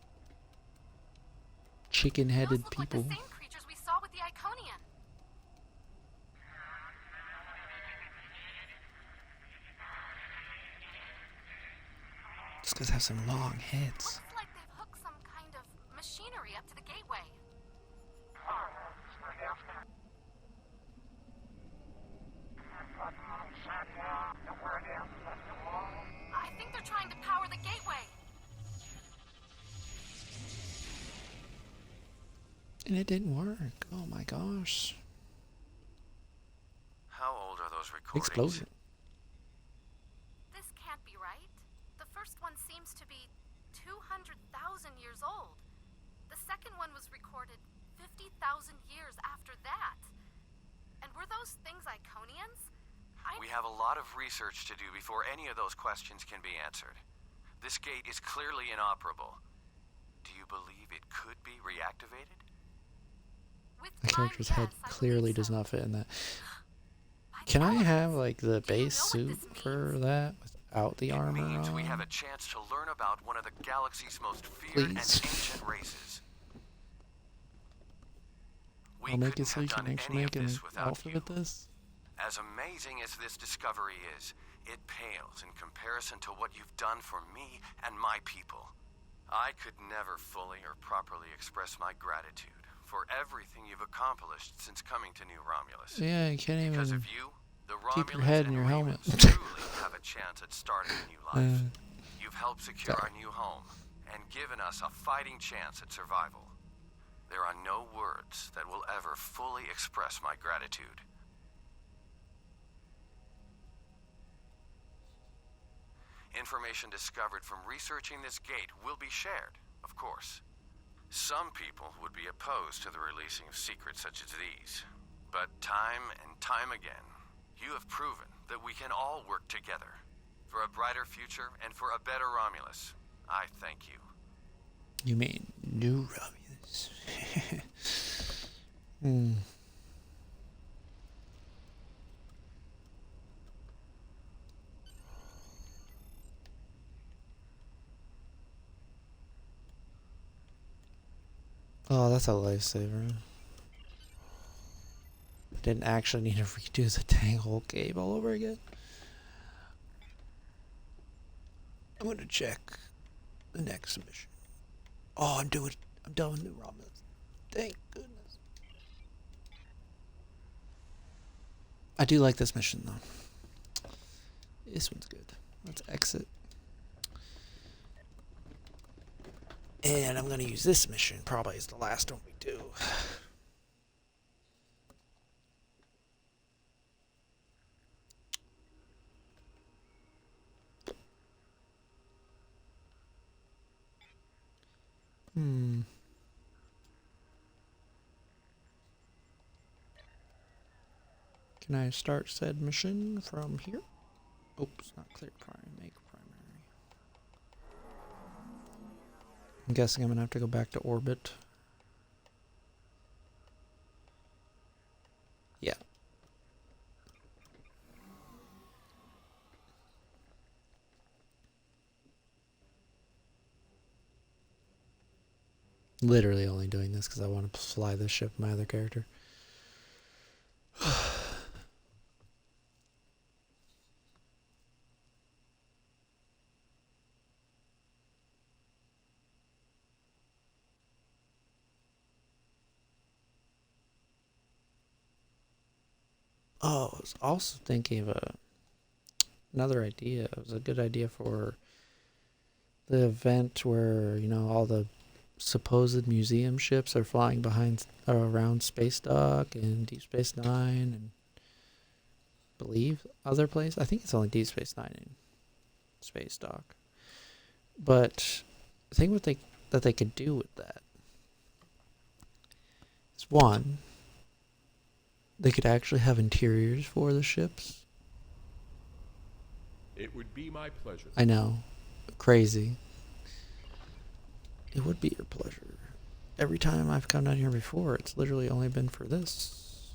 chicken-headed Those look people. like the same creatures we saw with the Iconian. These guys have some long heads. Looks like they've hooked some kind of machinery up to the gateway. I think they're trying to power the gateway. And it didn't work. Oh my gosh. How old are those recordings? Explosion. This can't be right. The first one seems to be 200,000 years old. The second one was recorded 50,000 years after that. And were those things Iconians? We have a lot of research to do before any of those questions can be answered. This gate is clearly inoperable. Do you believe it could be reactivated? With My time, character's yes, head I clearly believe does so. not fit in that. By Can the I have elements. like the Do you base know what suit this for means? that without the It armor means we on? have a chance to learn about one of the galaxy's most feared and Please. ancient races. We I'll make it couldn't so you have can done actually any make of an this without outfit you. with this. As amazing as this discovery is, it pales in comparison to what you've done for me and my people. I could never fully or properly express my gratitude for everything you've accomplished since coming to New Romulus. Yeah, you can't Because even of you, the keep your Romulans head in and your helmet. Remans truly have a chance at starting a new life. You've helped secure sorry. our new home and given us a fighting chance at survival. There are no words that will ever fully express my gratitude. Information discovered from researching this gate will be shared, of course. Some people would be opposed to the releasing of secrets such as these. But time and time again, you have proven that we can all work together. For a brighter future and for a better Romulus, I thank you. You mean New Romulus? Hmm. Oh, that's a lifesaver. I didn't actually need to redo the Tangle game all over again. I'm gonna check the next mission. Oh, I'm done with New Romulus. Thank goodness. I do like this mission though. This one's good. Let's exit. And I'm gonna use this mission probably as the last one we do. Hmm. Can I start said mission from here? Oops, not clear primary, make primary. I'm guessing I'm gonna have to go back to orbit. Yeah. Literally only doing this because I want to fly this ship with my other character. Oh, I was also thinking of another idea. It was a good idea for the event where, you know, all the supposed museum ships are flying behind around Space Dock and Deep Space Nine and believe other place. I think it's only Deep Space Nine and Space Dock. But the thing that they could do with that is, one, they could actually have interiors for the ships. It would be my pleasure. I know. Crazy. It would be your pleasure. Every time I've come down here before, it's literally only been for this.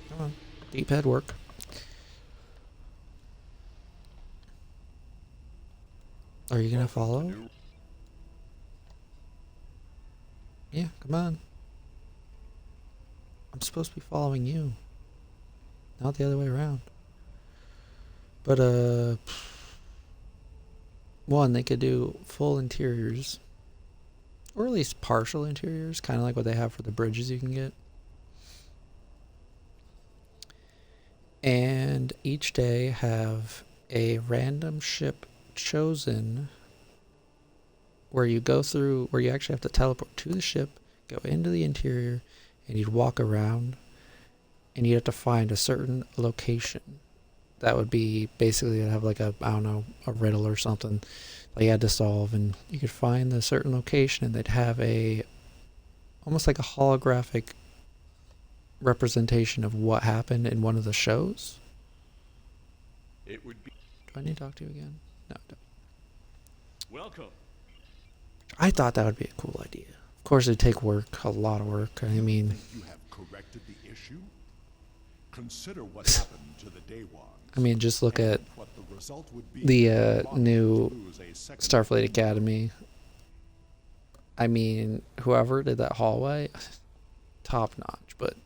Come on. Deep head work. Are you gonna follow? Yeah, come on. I'm supposed to be following you. Not the other way around. But, one, they could do full interiors. Or at least partial interiors, kind of like what they have for the bridges you can get. And each day have a random ship chosen where you go through, where you actually have to teleport to the ship, go into the interior, and you'd walk around, and you'd have to find a certain location. That would be basically, you'd have like a, I don't know, a riddle or something that you had to solve, and you could find the certain location, and they'd have a, almost like a holographic representation of what happened in one of the shows. It would be. Do I need to talk to you again? No, I don't. Welcome. I thought that would be a cool idea. Of course, it'd take work, a lot of work. I mean, Think you have corrected the issue? Consider what happened to the Day Ones. I mean, just look at and what the result would be the if you new wanted to lose a second Starfleet opinion. Academy. I mean, whoever did that hallway, top notch. But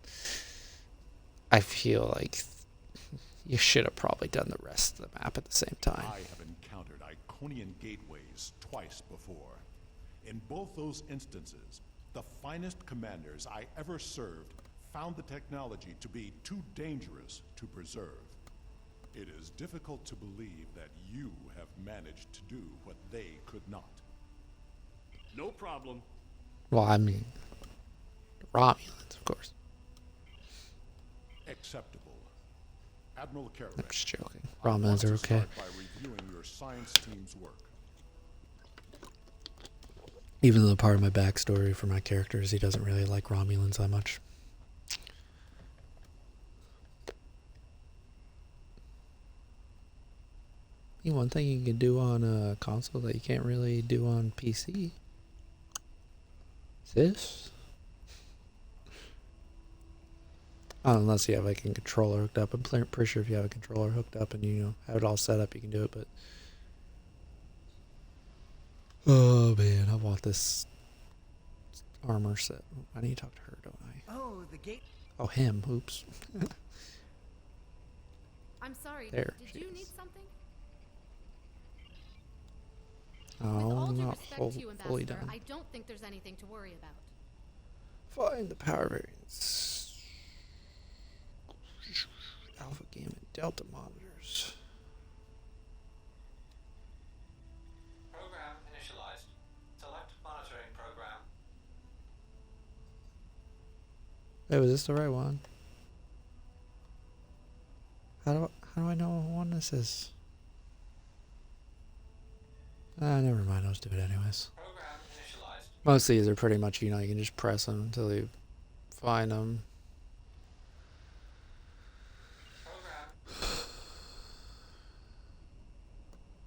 I feel like you should have probably done the rest of the map at the same time. I have encountered Iconian gateways twice before. In both those instances, the finest commanders I ever served found the technology to be too dangerous to preserve. It is difficult to believe that you have managed to do what they could not. No problem. Well, I mean, Romulans, of course. Acceptable. Admiral I'm Carrick, just joking. I want Romulans to are okay. start by reviewing your science team's work. Even though part of my backstory for my character is he doesn't really like Romulans that much. One thing you can do on a console that you can't really do on PC is this. Unless you have like a controller hooked up. I'm pretty sure if you have a controller hooked up and you know have it all set up, you can do it. But oh man, I want this armor set. I need to talk to her, don't I? Oh, the gate. Oh, him. Oops. I'm sorry. There Did she you is. need something? Oh, With all I'm due not respect to you, fully Ambassador, done. I don't think there's anything to worry about. Find the power variants. Alpha, Gamma, Delta monitors. Program initialized. Select monitoring program. Wait, was this the right one? How do I know what one this is? Never mind. I'll just do it anyways. Program initialized. Most of these are pretty much, you know, you can just press them until you find them. Program.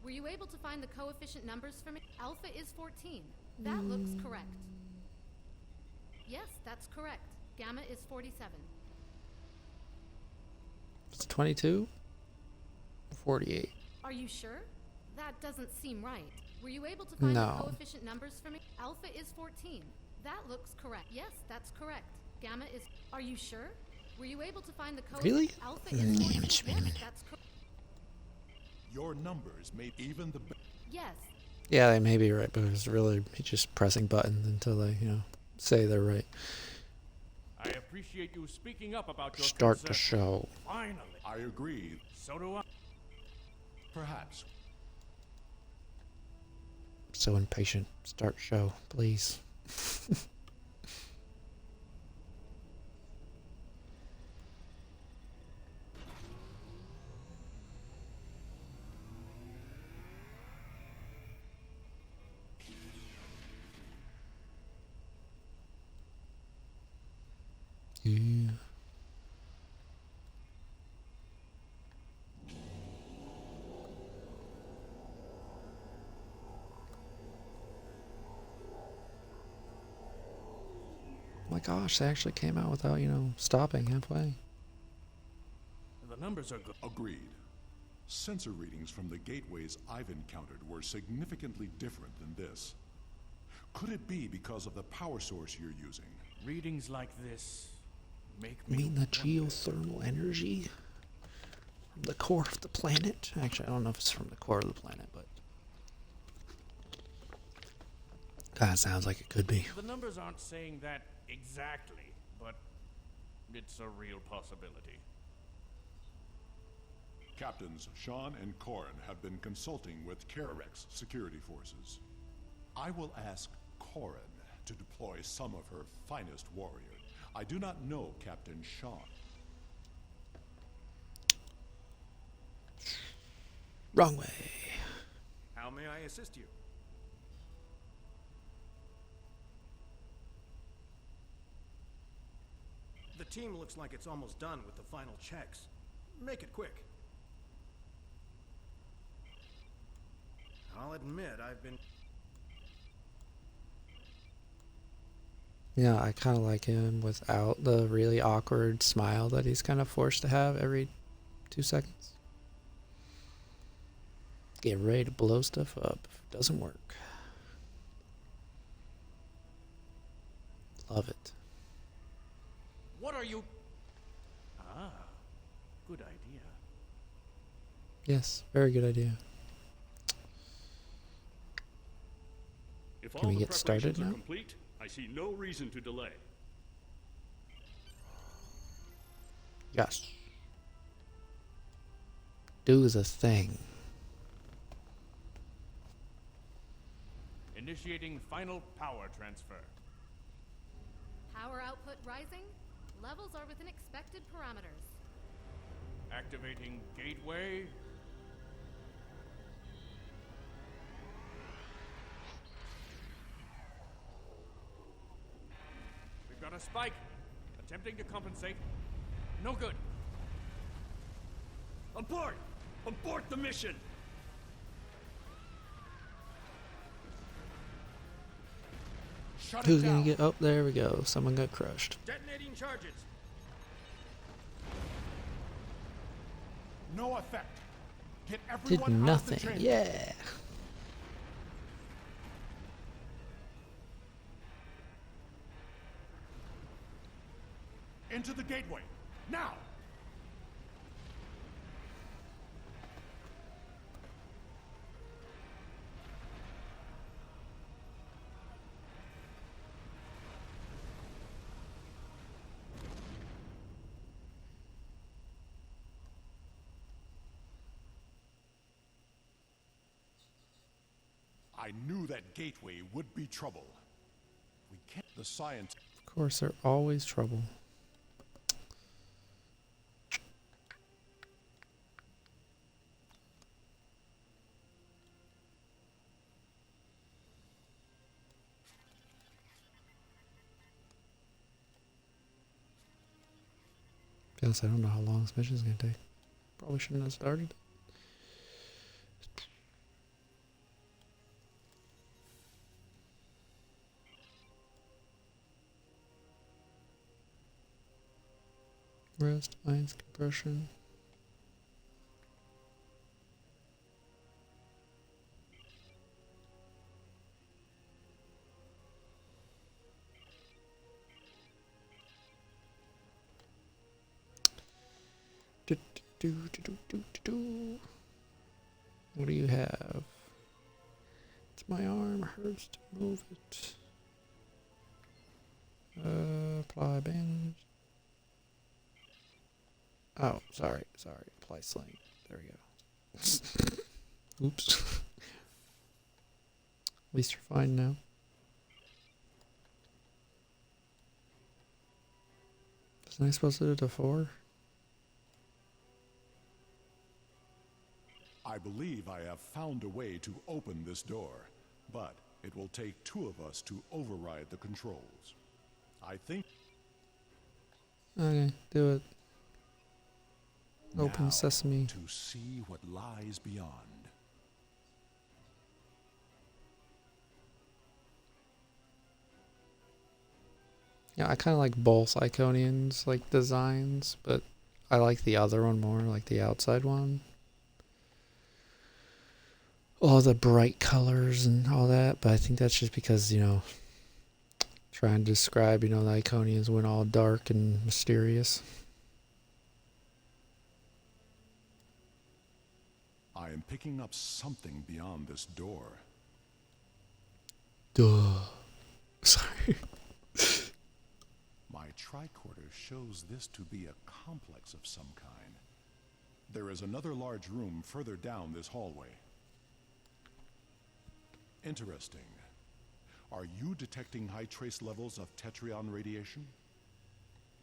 Were you able to find the coefficient numbers for me? Alpha is 14. That looks correct. Yes, that's correct. Gamma is 47. It's 22? 48. Are you sure? That doesn't seem right. Were you able to find No. the coefficient numbers for me? Alpha is 14. That looks correct. Yes, that's correct. Gamma is... Are you sure? Were you able to find the coefficient... Really? Alpha is 14. Yes, that's correct. Your numbers may even the... Yes. Yeah, they may be right, but it's really just pressing buttons until they, you know, say they're right. I appreciate you speaking up about your Start the concerns. show. Finally. I agree. So do I. Perhaps. So impatient. Start show, please. Yeah. Oh my gosh, they actually came out without, you know, stopping halfway. The numbers are good. Agreed. Sensor readings from the gateways I've encountered were significantly different than this. Could it be because of the power source you're using? Readings like this make You me mean the wonder. geothermal energy from the core of the planet? Actually, I don't know if it's from the core of the planet, but kind of sounds like it could be. The numbers aren't saying that exactly, but it's a real possibility. Captains Sean and Corin have been consulting with Kararek's security forces. I will ask Corin to deploy some of her finest warriors. I do not know Captain Sean. Wrong way. How may I assist you? The team looks like it's almost done with the final checks. Make it quick. I'll admit, I've been... Yeah, I kind of like him without the really awkward smile that he's kind of forced to have every 2 seconds. Get ready to blow stuff up if it doesn't work. Love it. What are you? Ah, good idea. Yes, very good idea. If Can all we the get started preparations are now? complete, I see no reason to delay. Yes. Do the thing. Initiating final power transfer. Power output rising. Levels are within expected parameters. Activating gateway. We've got a spike. Attempting to compensate. No good. Abort! Abort the mission! Shut Who's it gonna down. get... Oh, there we go. Someone got crushed. Detonating charges! No effect. Get Did everyone out of the nothing. chamber. Yeah. Into the gateway. Now! I knew that gateway would be trouble. We can't... The science... Of course, they're always trouble. Guess I don't know how long this mission's gonna take. Probably shouldn't have started. Rest, ions compression. Do. What do you have? It's my arm hurts to move it. Apply bandage. Oh, sorry. Apply sling. There we go. Oops. At least you're fine now. Wasn't I supposed to do it to 4? I believe I have found a way to open this door, but it will take 2 of us to override the controls. I think... Okay, do it. Open Now, sesame. to see what lies beyond. Yeah, I kind of like both Iconians, like, designs, but I like the other one more, like the outside one. All the bright colors and all that, but I think that's just because, trying to describe, the Iconians went all dark and mysterious. I am picking up something beyond this door. Duh. Sorry. My tricorder shows this to be a complex of some kind. There is another large room further down this hallway. Interesting. Are you detecting high trace levels of tetrion radiation?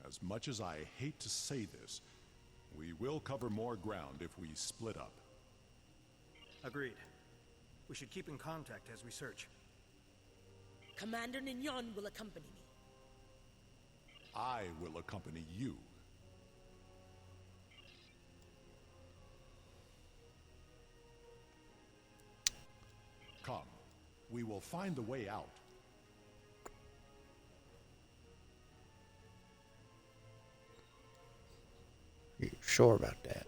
As much as I hate to say this, we will cover more ground if we split up. Agreed. We should keep in contact as we search. Commander Nignon will accompany me. I will accompany you. Come. We will find the way out. You sure about that?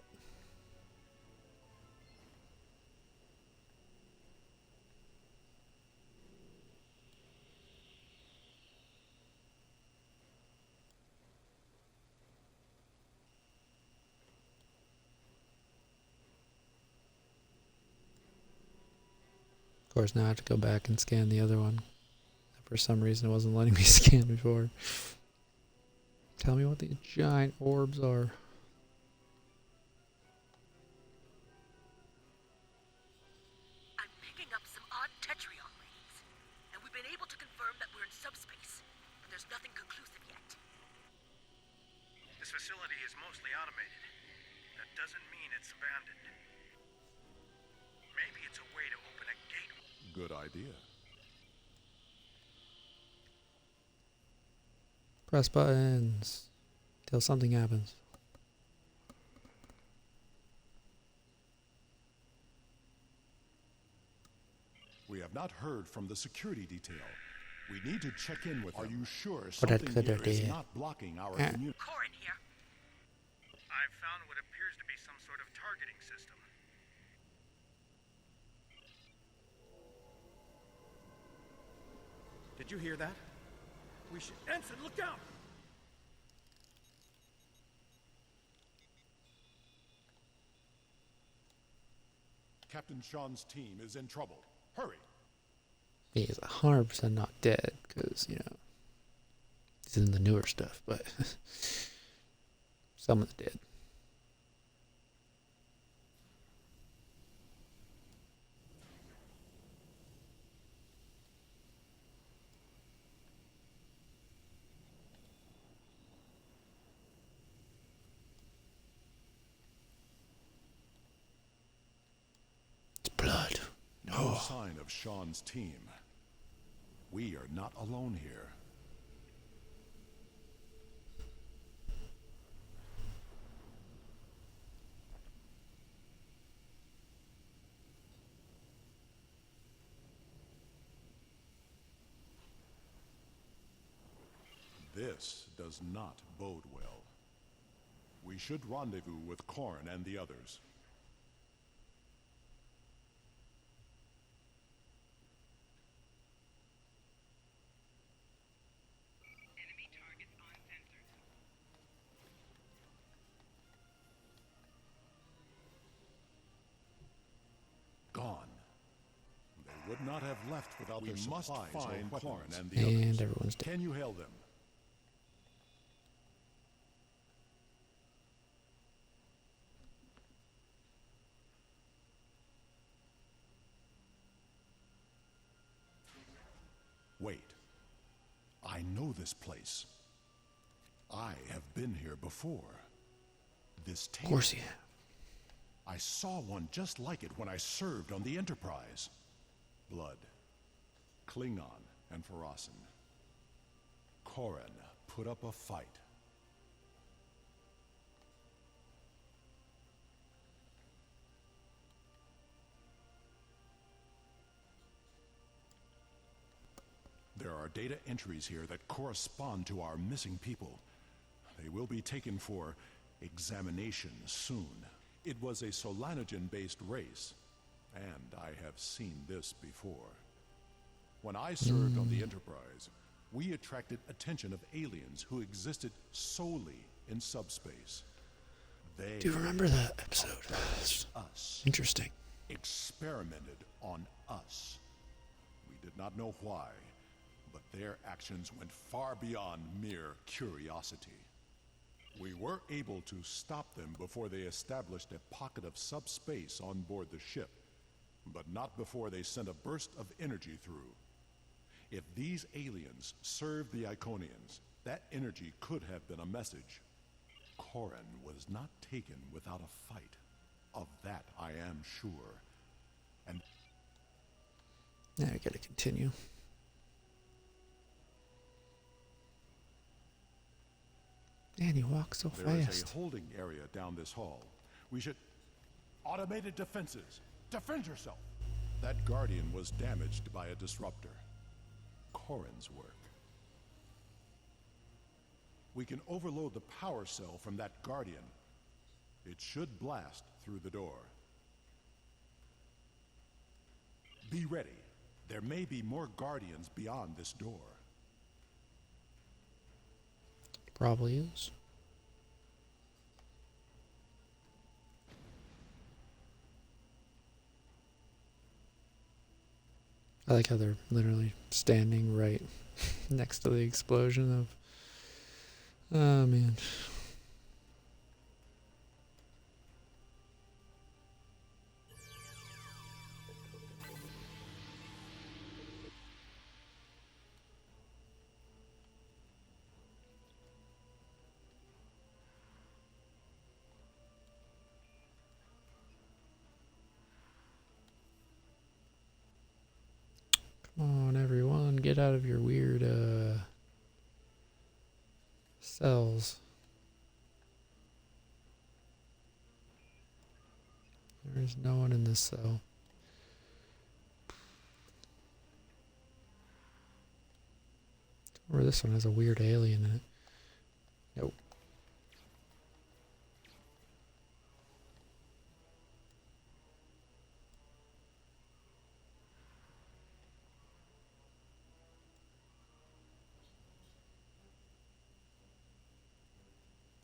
Of course, now I have to go back and scan the other one. For some reason, it wasn't letting me scan before. Tell me what these giant orbs are. I'm picking up some odd tetrion readings, and we've been able to confirm that we're in subspace, but there's nothing conclusive yet. This facility is mostly automated. That doesn't mean it's abandoned. Maybe it's a way to open a gate. Good idea. Press buttons till something happens. We have not heard from the security detail. We need to check in with them. Are you sure What something a good here is idea. not blocking our Yeah. community? Corin here. I've found what appears to be some sort of targeting system. Did you hear that? We should... Ensign, look out! Captain Sean's team is in trouble. Hurry! He is 100% not dead, because, he's in the newer stuff, but someone's dead. It's blood. No sign of Sean's team. We are not alone here. This does not bode well. We should rendezvous with Korn and the others. Enemy targets uncensored. Gone. They would not have left without their supplies. We must find Korn and the And others. everyone's dead. Can you hail them? Wait. I know this place. I have been here before. This Of table. course you have. I saw one just like it when I served on the Enterprise. Blood. Klingon and Farasin. Korin put up a fight. There are data entries here that correspond to our missing people. They will be taken for examination soon. It was a Solanogen-based race, and I have seen this before. When I served on the Enterprise, we attracted attention of aliens who existed solely in subspace. They Do you remember that episode? abducted us, Interesting. experimented on us. We did not know why, but their actions went far beyond mere curiosity. We were able to stop them before they established a pocket of subspace on board the ship, but not before they sent a burst of energy through. If these aliens served the Iconians, that energy could have been a message. Korin was not taken without a fight. Of that I am sure. And Now I gotta continue. Man, he walks so there is a fast. holding area down this hall. We should... Automated defenses! Defend yourself! That Guardian was damaged by a disruptor. Korin's work. We can overload the power cell from that Guardian. It should blast through the door. Be ready. There may be more Guardians beyond this door. Probably is. I like how they're literally standing right next to the explosion of... Oh, man. Come on, everyone, get out of your weird, cells. There's no one in this cell. Or this one has a weird alien in it. Nope.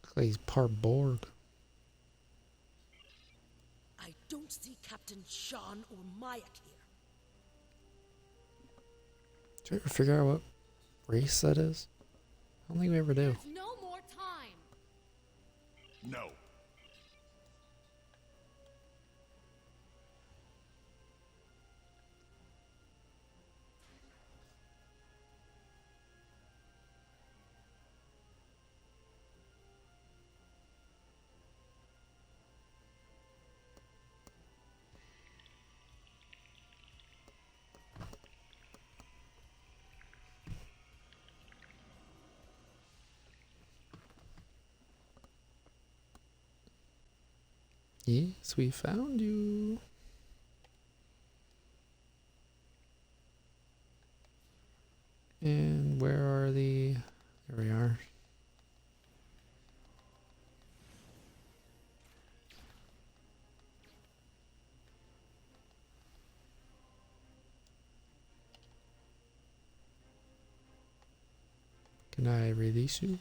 Looks like he's part Borg. I don't see Captain Sean or Myak here. Did you ever figure out what race that is? I don't think we ever do. There's no more time. No. Yes, we found you. And where are the Here we are. Can I release you?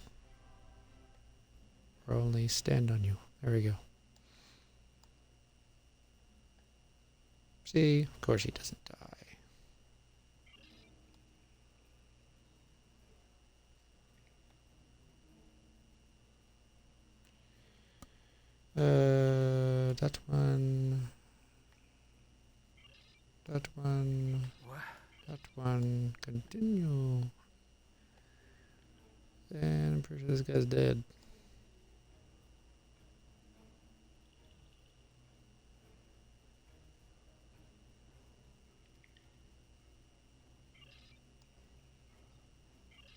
Or only stand on you? There we go. See? Of course he doesn't die. That one. That one. What? That one. Continue. And I'm pretty sure this guy's dead.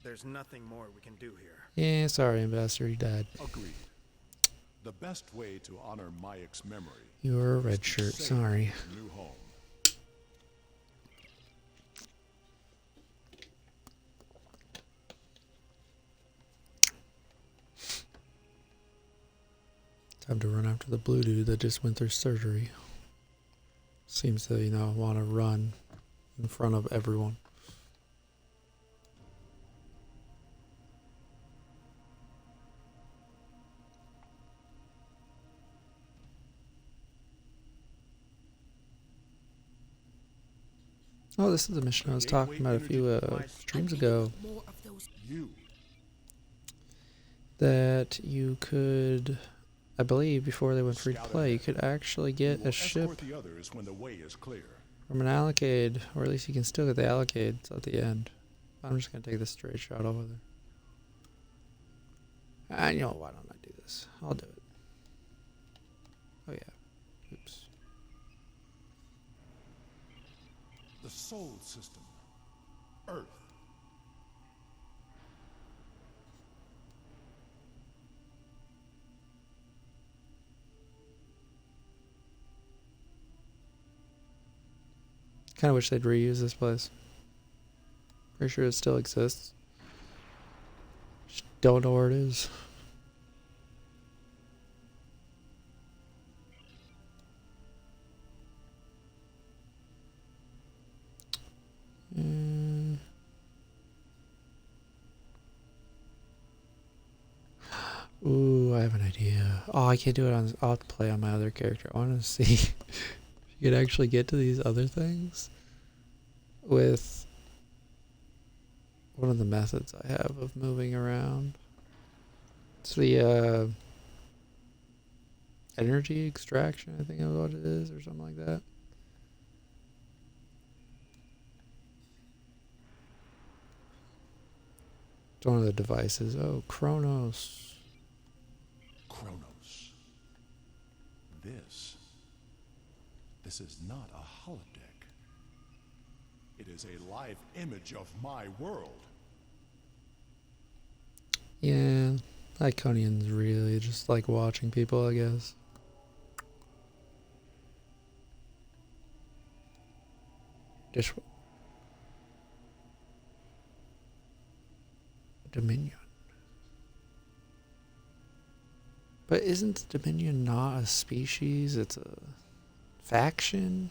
There's nothing more we can do here. Yeah, sorry, Ambassador, he died. Agreed. The best way to honor Mayek's memory. You were a is red to shirt, save sorry. his new home. Time to run after the blue dude that just went through surgery. Seems to, want to run in front of everyone. Oh, this is the mission I was talking about a few streams ago. More of those. You. That you could, I believe, before they went free to Scout play, you ahead. could actually You get will a ship escort the others when the way is clear. from an Allocade, or at least you can still get the Allocades at the end. I'm just going to take this straight shot over there. And why don't I do this? I'll do it. Oh yeah. Oops. The Sol system. Earth. Kind of wish they'd reuse this place. Pretty sure it still exists. Just don't know where it is. Ooh, I have an idea. Oh, I can't do it on. I'll have to play on my other character. I want to see if you could actually get to these other things with one of the methods I have of moving around. It's the energy extraction, I think is what it is, or something like that. It's one of the devices. Oh, Kronos. Kronos. This is not a holodeck. It is a live image of my world. Yeah, Iconians really just like watching people, I guess. Just Dominion. But isn't the Dominion not a species? It's a faction?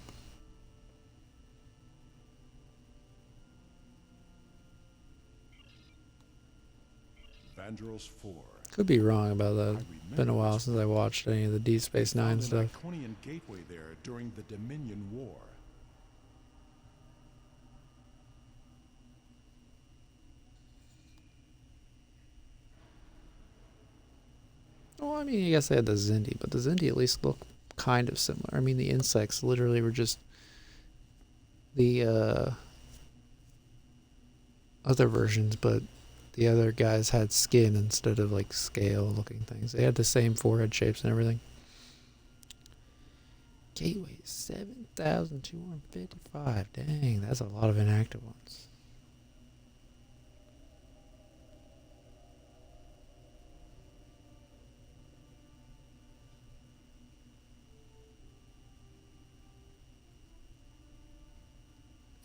Vandros 4. Could be wrong about that. I Been a remember while this since I watched any of the Deep Space They Nine found stuff. an Iconian gateway there during the Dominion War. Well, I mean, I guess they had the Zindi, but the Zindi at least look kind of similar. I mean, the insects literally were just the other versions, but the other guys had skin instead of like scale-looking things. They had the same forehead shapes and everything. Gateway 7,255. Dang, that's a lot of inactive ones.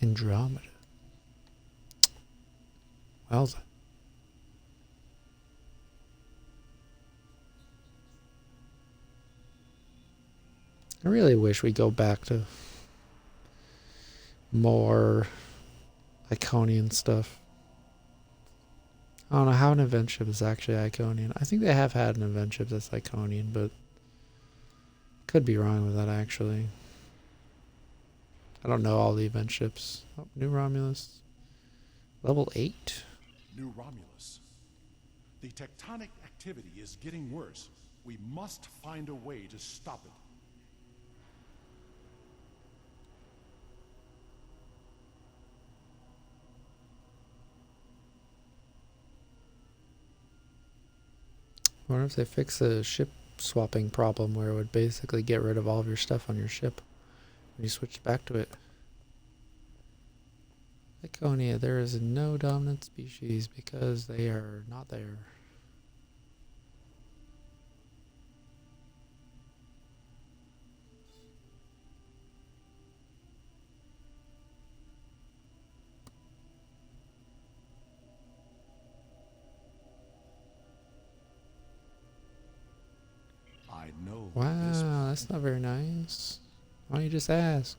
Andromeda. Well then. I really wish we go back to more Iconian stuff. I don't know how an event ship is actually Iconian. I think they have had an event ship that's Iconian, but could be wrong with that actually. I don't know all the event ships. Oh, New Romulus. Level 8? New Romulus. The tectonic activity is getting worse. We must find a way to stop it. I wonder if they fix the ship swapping problem where it would basically get rid of all of your stuff on your ship when you switched back to it. Iconia, there is no dominant species because they are not there. I know. Wow, that's not very nice. Why don't you just ask?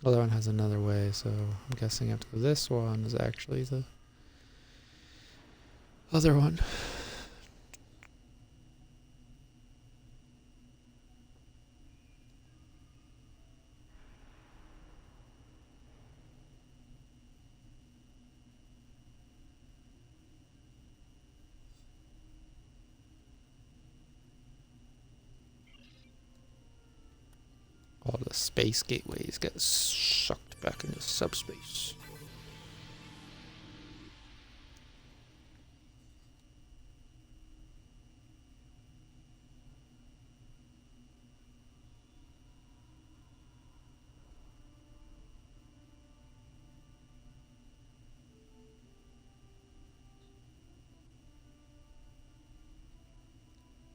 Well, that one has another way, so I'm guessing after this one is actually the other one. All the space gateways get sucked back into subspace.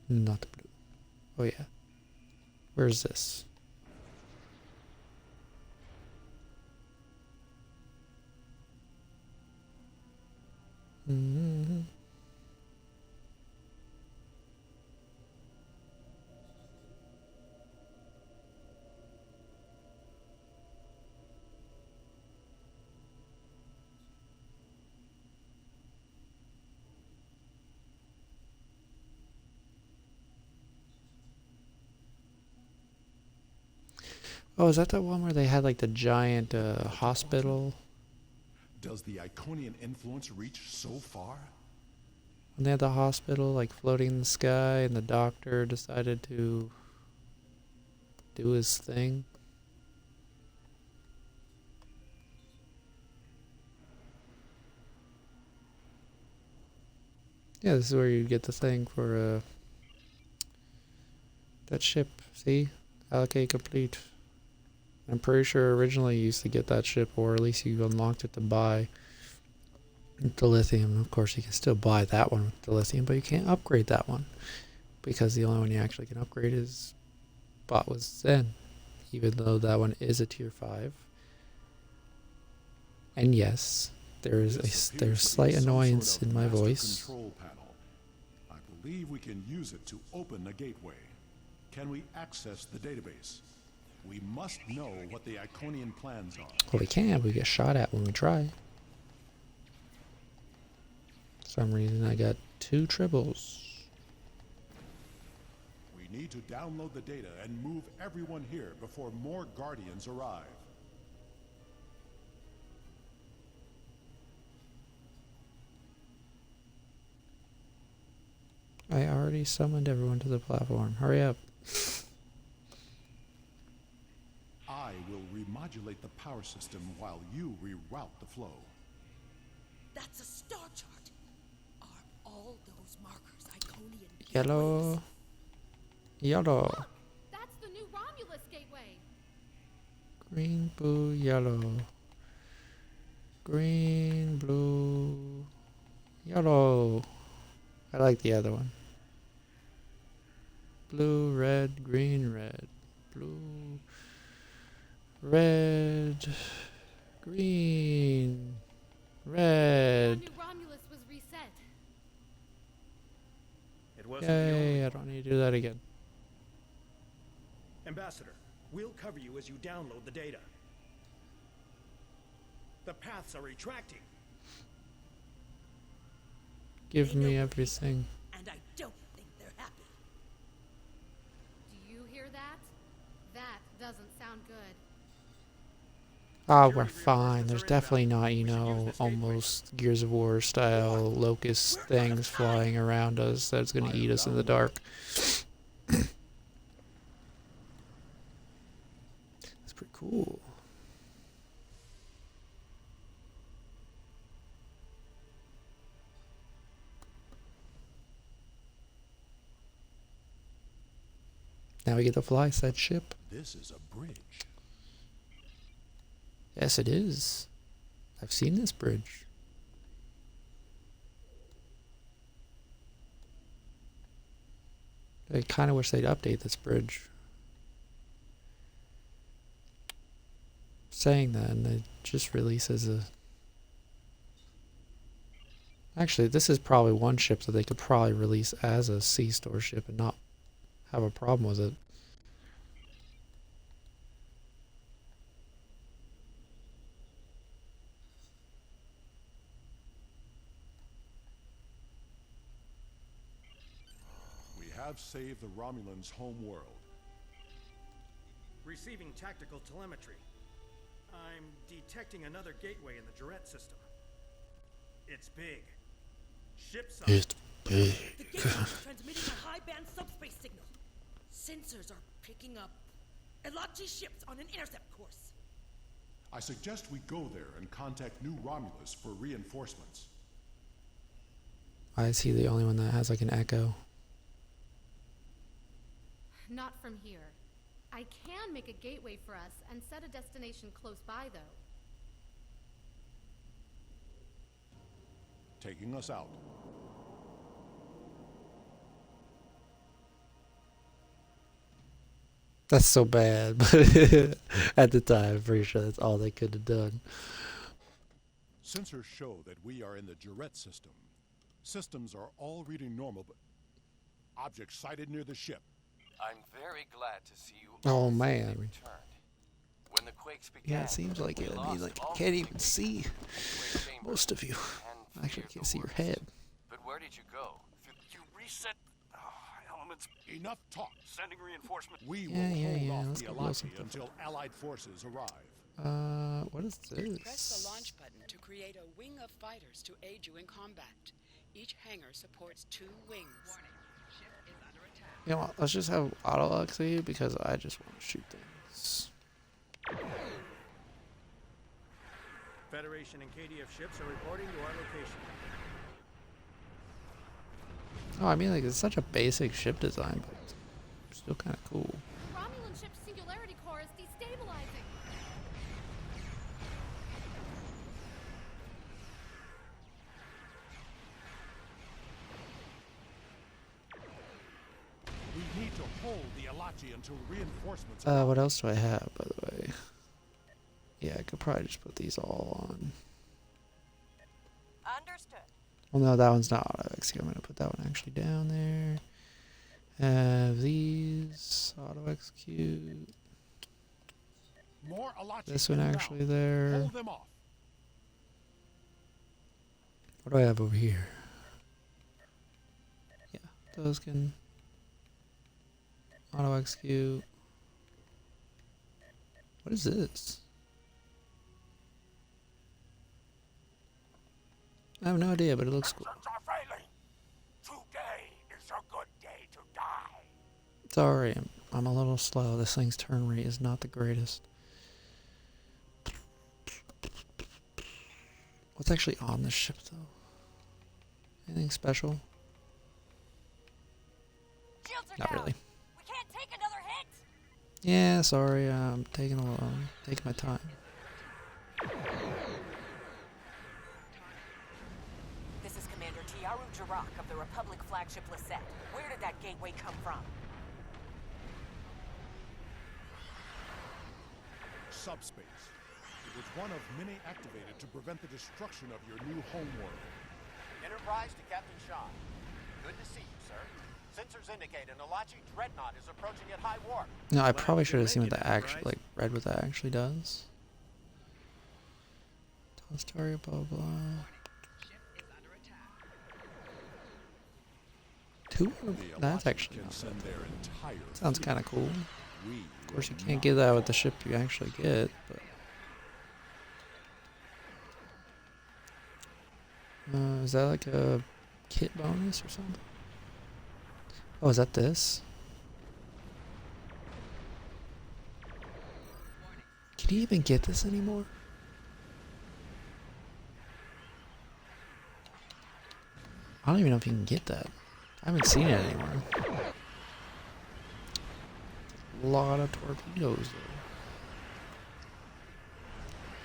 Not blue. Oh yeah. Where's this? Mm-hmm. Oh, is that the one where they had like the giant hospital? Does the Iconian influence reach so far? When they had the hospital like floating in the sky and the doctor decided to do his thing? Yeah, this is where you get the thing for that ship. See? Allocate complete. I'm pretty sure originally you used to get that ship, or at least you unlocked it to buy the lithium. Of course, you can still buy that one with the lithium, but you can't upgrade that one because the only one you actually can upgrade is bought with Zen, even though that one is a tier 5. And yes, there's slight annoyance in my voice. Control panel. I believe we can use it to open a gateway. Can we access the database? We must know what the Iconian plans are. Well, we can. We get shot at when we try. For some reason, I got 2 tribbles. We need to download the data and move everyone here before more Guardians arrive. I already summoned everyone to the platform. Hurry up. I will remodulate the power system while you reroute the flow. That's a star chart. Are all those markers Iconian Yellow. Yellow. Look, that's the new Romulus gateway. Green, blue, yellow. Green, blue, yellow. I like the other one. Blue, red, green, red. Blue, red, green. Red. New Romulus was reset. It wasn't the only Yay, I one. don't need to do that again. Ambassador, we'll cover you as you download the data. The paths are retracting. Give me everything. And I don't think they're happy. Do you hear that? That doesn't sound good. Oh, we're fine. There's definitely not, you know, almost Gears of War style locust things flying around us that's gonna eat us in the dark. That's pretty cool. Now we get to fly said ship. This is a bridge. Yes, it is. I've seen this bridge. I kind of wish they'd update this bridge. Saying that, and they just release as a... Actually, this is probably one ship that they could probably release as a C-store ship and not have a problem with it. We have saved the Romulans' home world. Receiving tactical telemetry. I'm detecting another gateway in the Durette system. It's big. Ship size. It's big. The gateway is transmitting a high-band subspace signal. Sensors are picking up Elachi ships on an intercept course. I suggest we go there and contact New Romulus for reinforcements. Why is he the only one that has like an echo? Not from here. I can make a gateway for us and set a destination close by, though. Taking us out. That's so bad, but at the time, I'm pretty sure that's all they could have done. Sensors show that we are in the Durette system. Systems are all reading normal, but objects sighted near the ship. I'm very glad to see you Oh, all man. safely returned. When the quakes began, Yeah, it seems like we it. I lost mean, like, all I can't even connection see to the Gateway chamber most of you. and Actually, I feared can't the see your worst. head. But where did you go? You reset elements. Enough talk. Sending reinforcements. We will Yeah, hold let's off go the blow Elachi something. until Allied forces arrive. What is this? Press the launch button to create a wing of fighters to aid you in combat. Each hangar supports 2 wings. Warning. Ship is under attack. You know what? Let's just have auto XE because I just want to shoot things. Federation and KDF ships are reporting to our location. Oh, I mean, like, it's such a basic ship design, but it's still kind of cool. The Romulan ship's singularity core is destabilizing. We need to hold the Elachi until reinforcements What else do I have, by the way? Yeah, I could probably just put these all on. Understood. Well, no, that one's not auto XE. I'm going to put that one actually down there. Have these auto execute. More Elachi This one inbound. actually there. Hold them off. What do I have over here? Yeah, those can auto execute. What is this? I have no idea, but it looks cool. Today is a good day to die. Sorry, I'm a little slow. This thing's turn rate is not the greatest. What's actually on this ship, though? Anything special? Shields are Not down. really. We can't take another hit. Yeah, sorry. I'm taking taking my time. This is Commander Tiaru Jarak of the Republic flagship Lisette. Where did that gateway come from? Subspace. It is one of many activated to prevent the destruction of your new homeworld. Enterprise to Captain Shaw. Good to see you, sir. Sensors indicate an Alachi dreadnought is approaching at high warp. No, I probably should have seen what that actually, like, read what that actually does. Story, blah blah. Two? That's actually not bad. Sounds kind of cool. Of course, you can't get that with the ship you actually get, but. Is that like a kit bonus or something? Oh, is that this? Can you even get this anymore? I don't even know if you can get that. I haven't seen it anymore. A lot of torpedoes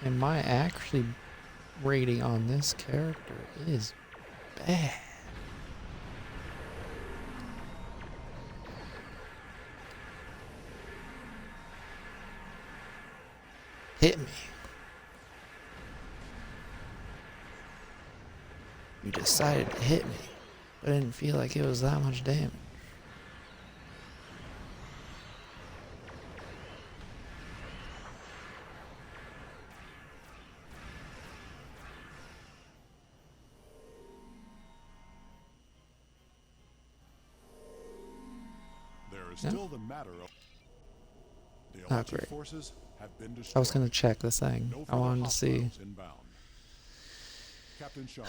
though. And my actually rating on this character is bad. Hit me. You decided to hit me, but I didn't feel like it was that much damage. There is still the matter of the Not Alachi great. forces have been destroyed. I was gonna check this thing. No I wanted to see. hostiles inbound. Captain Shaw,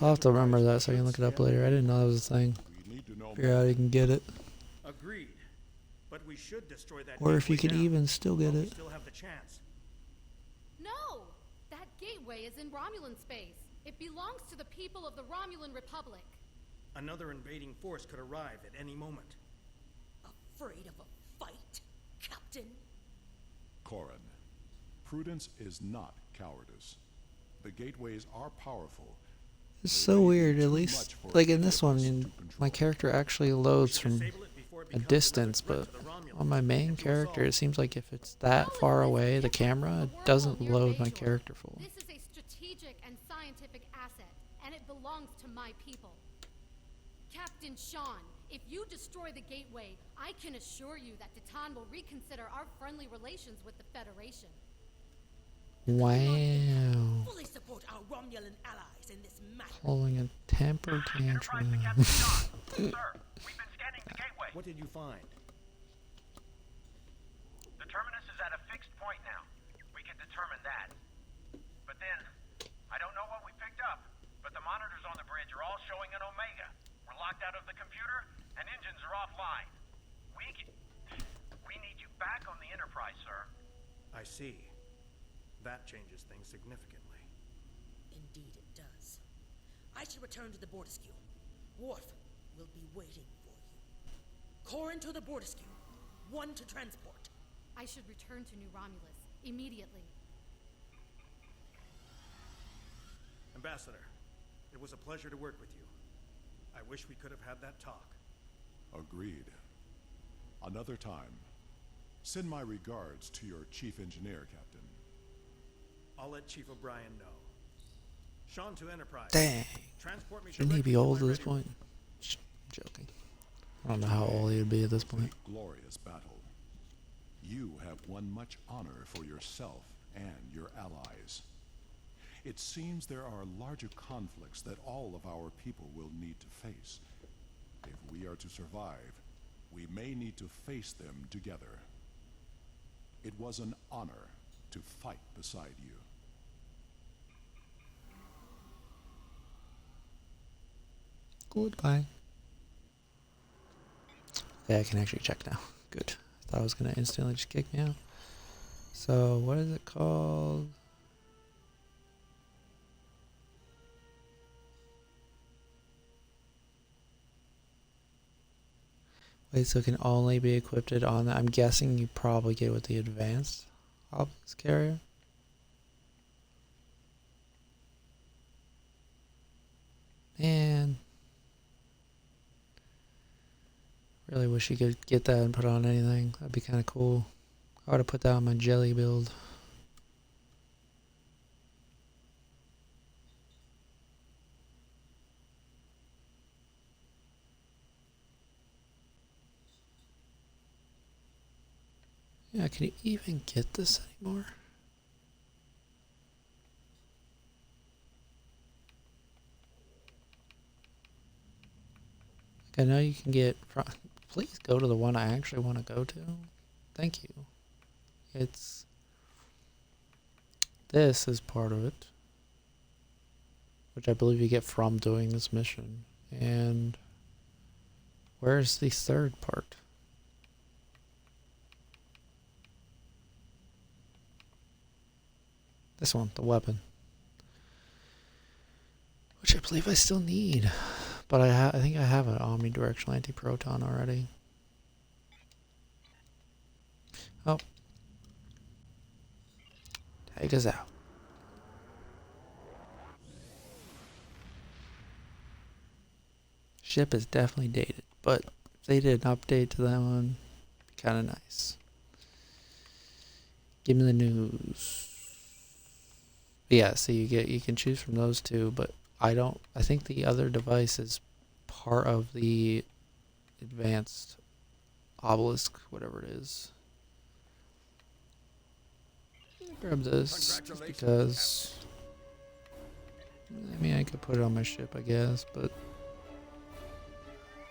I'll have to remember that so I can look it up later. I didn't know that was a thing. we need to know Figure out how you can get it. Agreed. But we should destroy that Or if you gateway could now, even still get while we it. still have the chance. No! That gateway is in Romulan space. It belongs to the people of the Romulan Republic. Another invading force could arrive at any moment. Afraid of a fight, Captain? Corin, prudence is not cowardice. The gateways are powerful. It's so weird. At least, like in this one, my character actually loads from a distance, but on my main character, it seems like if it's that far away, the camera doesn't load my character full. This is a strategic and scientific asset, and it belongs to my people. Captain Sean, if you destroy the gateway, I can assure you that Titan will reconsider our friendly relations with the Federation. Wow. Fully support our Romulan allies in this matter. Pulling a temper tantrum. Sir, we've been scanning the gateway. What did you find? The terminus is at a fixed point now. We can determine that. But then, I don't know what we picked up, but the monitors on the bridge are all showing an Omega. We're locked out of the computer, and engines are offline. We need you back on the Enterprise, sir. I see. That changes things significantly. Indeed it does. I should return to the Borderskew. Worf will be waiting for you. Corin to the Borderskew. One to transport. I should return to New Romulus immediately. Ambassador, it was a pleasure to work with you. I wish we could have had that talk. Agreed. Another time. Send my regards to your chief engineer, Captain. I'll let Chief O'Brien know. Sean to Enterprise. Dang. Transport me Shouldn't he directly be to old my at this ready point? I'm joking. I don't know how old he would be at this point. A glorious battle. You have won much honor for yourself and your allies. It seems there are larger conflicts that all of our people will need to face. If we are to survive, we may need to face them together. It was an honor to fight beside you. Goodbye. Yeah, I can actually check now. Good. I thought I was going to instantly just kick me out. So, what is it called? Wait, so it can only be equipped on that? I'm guessing you probably get with the advanced obelisk carrier. Man. Really wish you could get that and put it on anything. That'd be kind of cool. I would have put that on my jelly build. Yeah, can you even get this anymore? I know you can get... Please go to the one I actually want to go to. Thank you. It's... This is part of it. Which I believe you get from doing this mission. And... Where's the third part? This one, the weapon. Which I believe I still need. But I think I have an omnidirectional anti-proton already. Oh. Take us out. Ship is definitely dated, but if they did an update to that one, it'd be kind of nice. Give me the news. Yeah, so you can choose from those two, but I think the other device is part of the advanced obelisk, whatever it is. Grab this just because. I mean, I could put it on my ship, I guess, but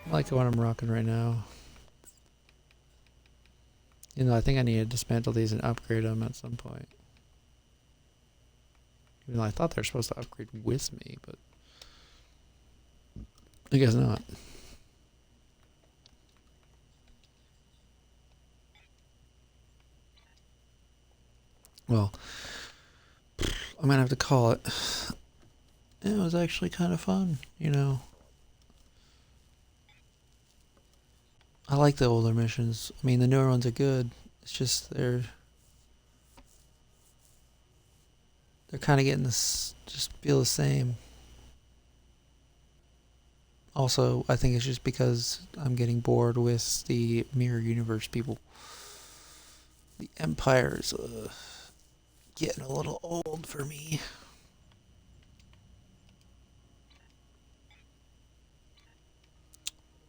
I like the one I'm rocking right now. You know, I think I need to dismantle these and upgrade them at some point. Even though I thought they were supposed to upgrade with me, but I guess not. Well, I'm gonna have to call it. It was actually kind of fun, you know. I like the older missions. I mean, the newer ones are good. It's just they're kind of getting this, just feel the same. Also, I think it's just because I'm getting bored with the mirror universe people. The Empire's getting a little old for me.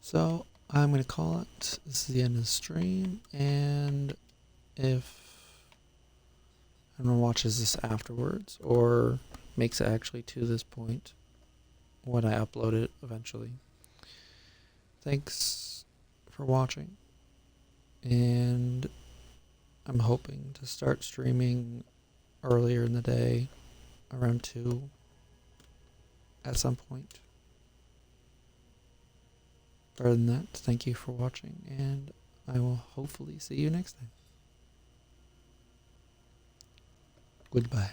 So, I'm going to call it. This is the end of the stream, and if anyone watches this afterwards, or makes it actually to this point, when I upload it eventually, thanks for watching, and I'm hoping to start streaming earlier in the day, around 2, at some point. Other than that, thank you for watching, and I will hopefully see you next time. Goodbye.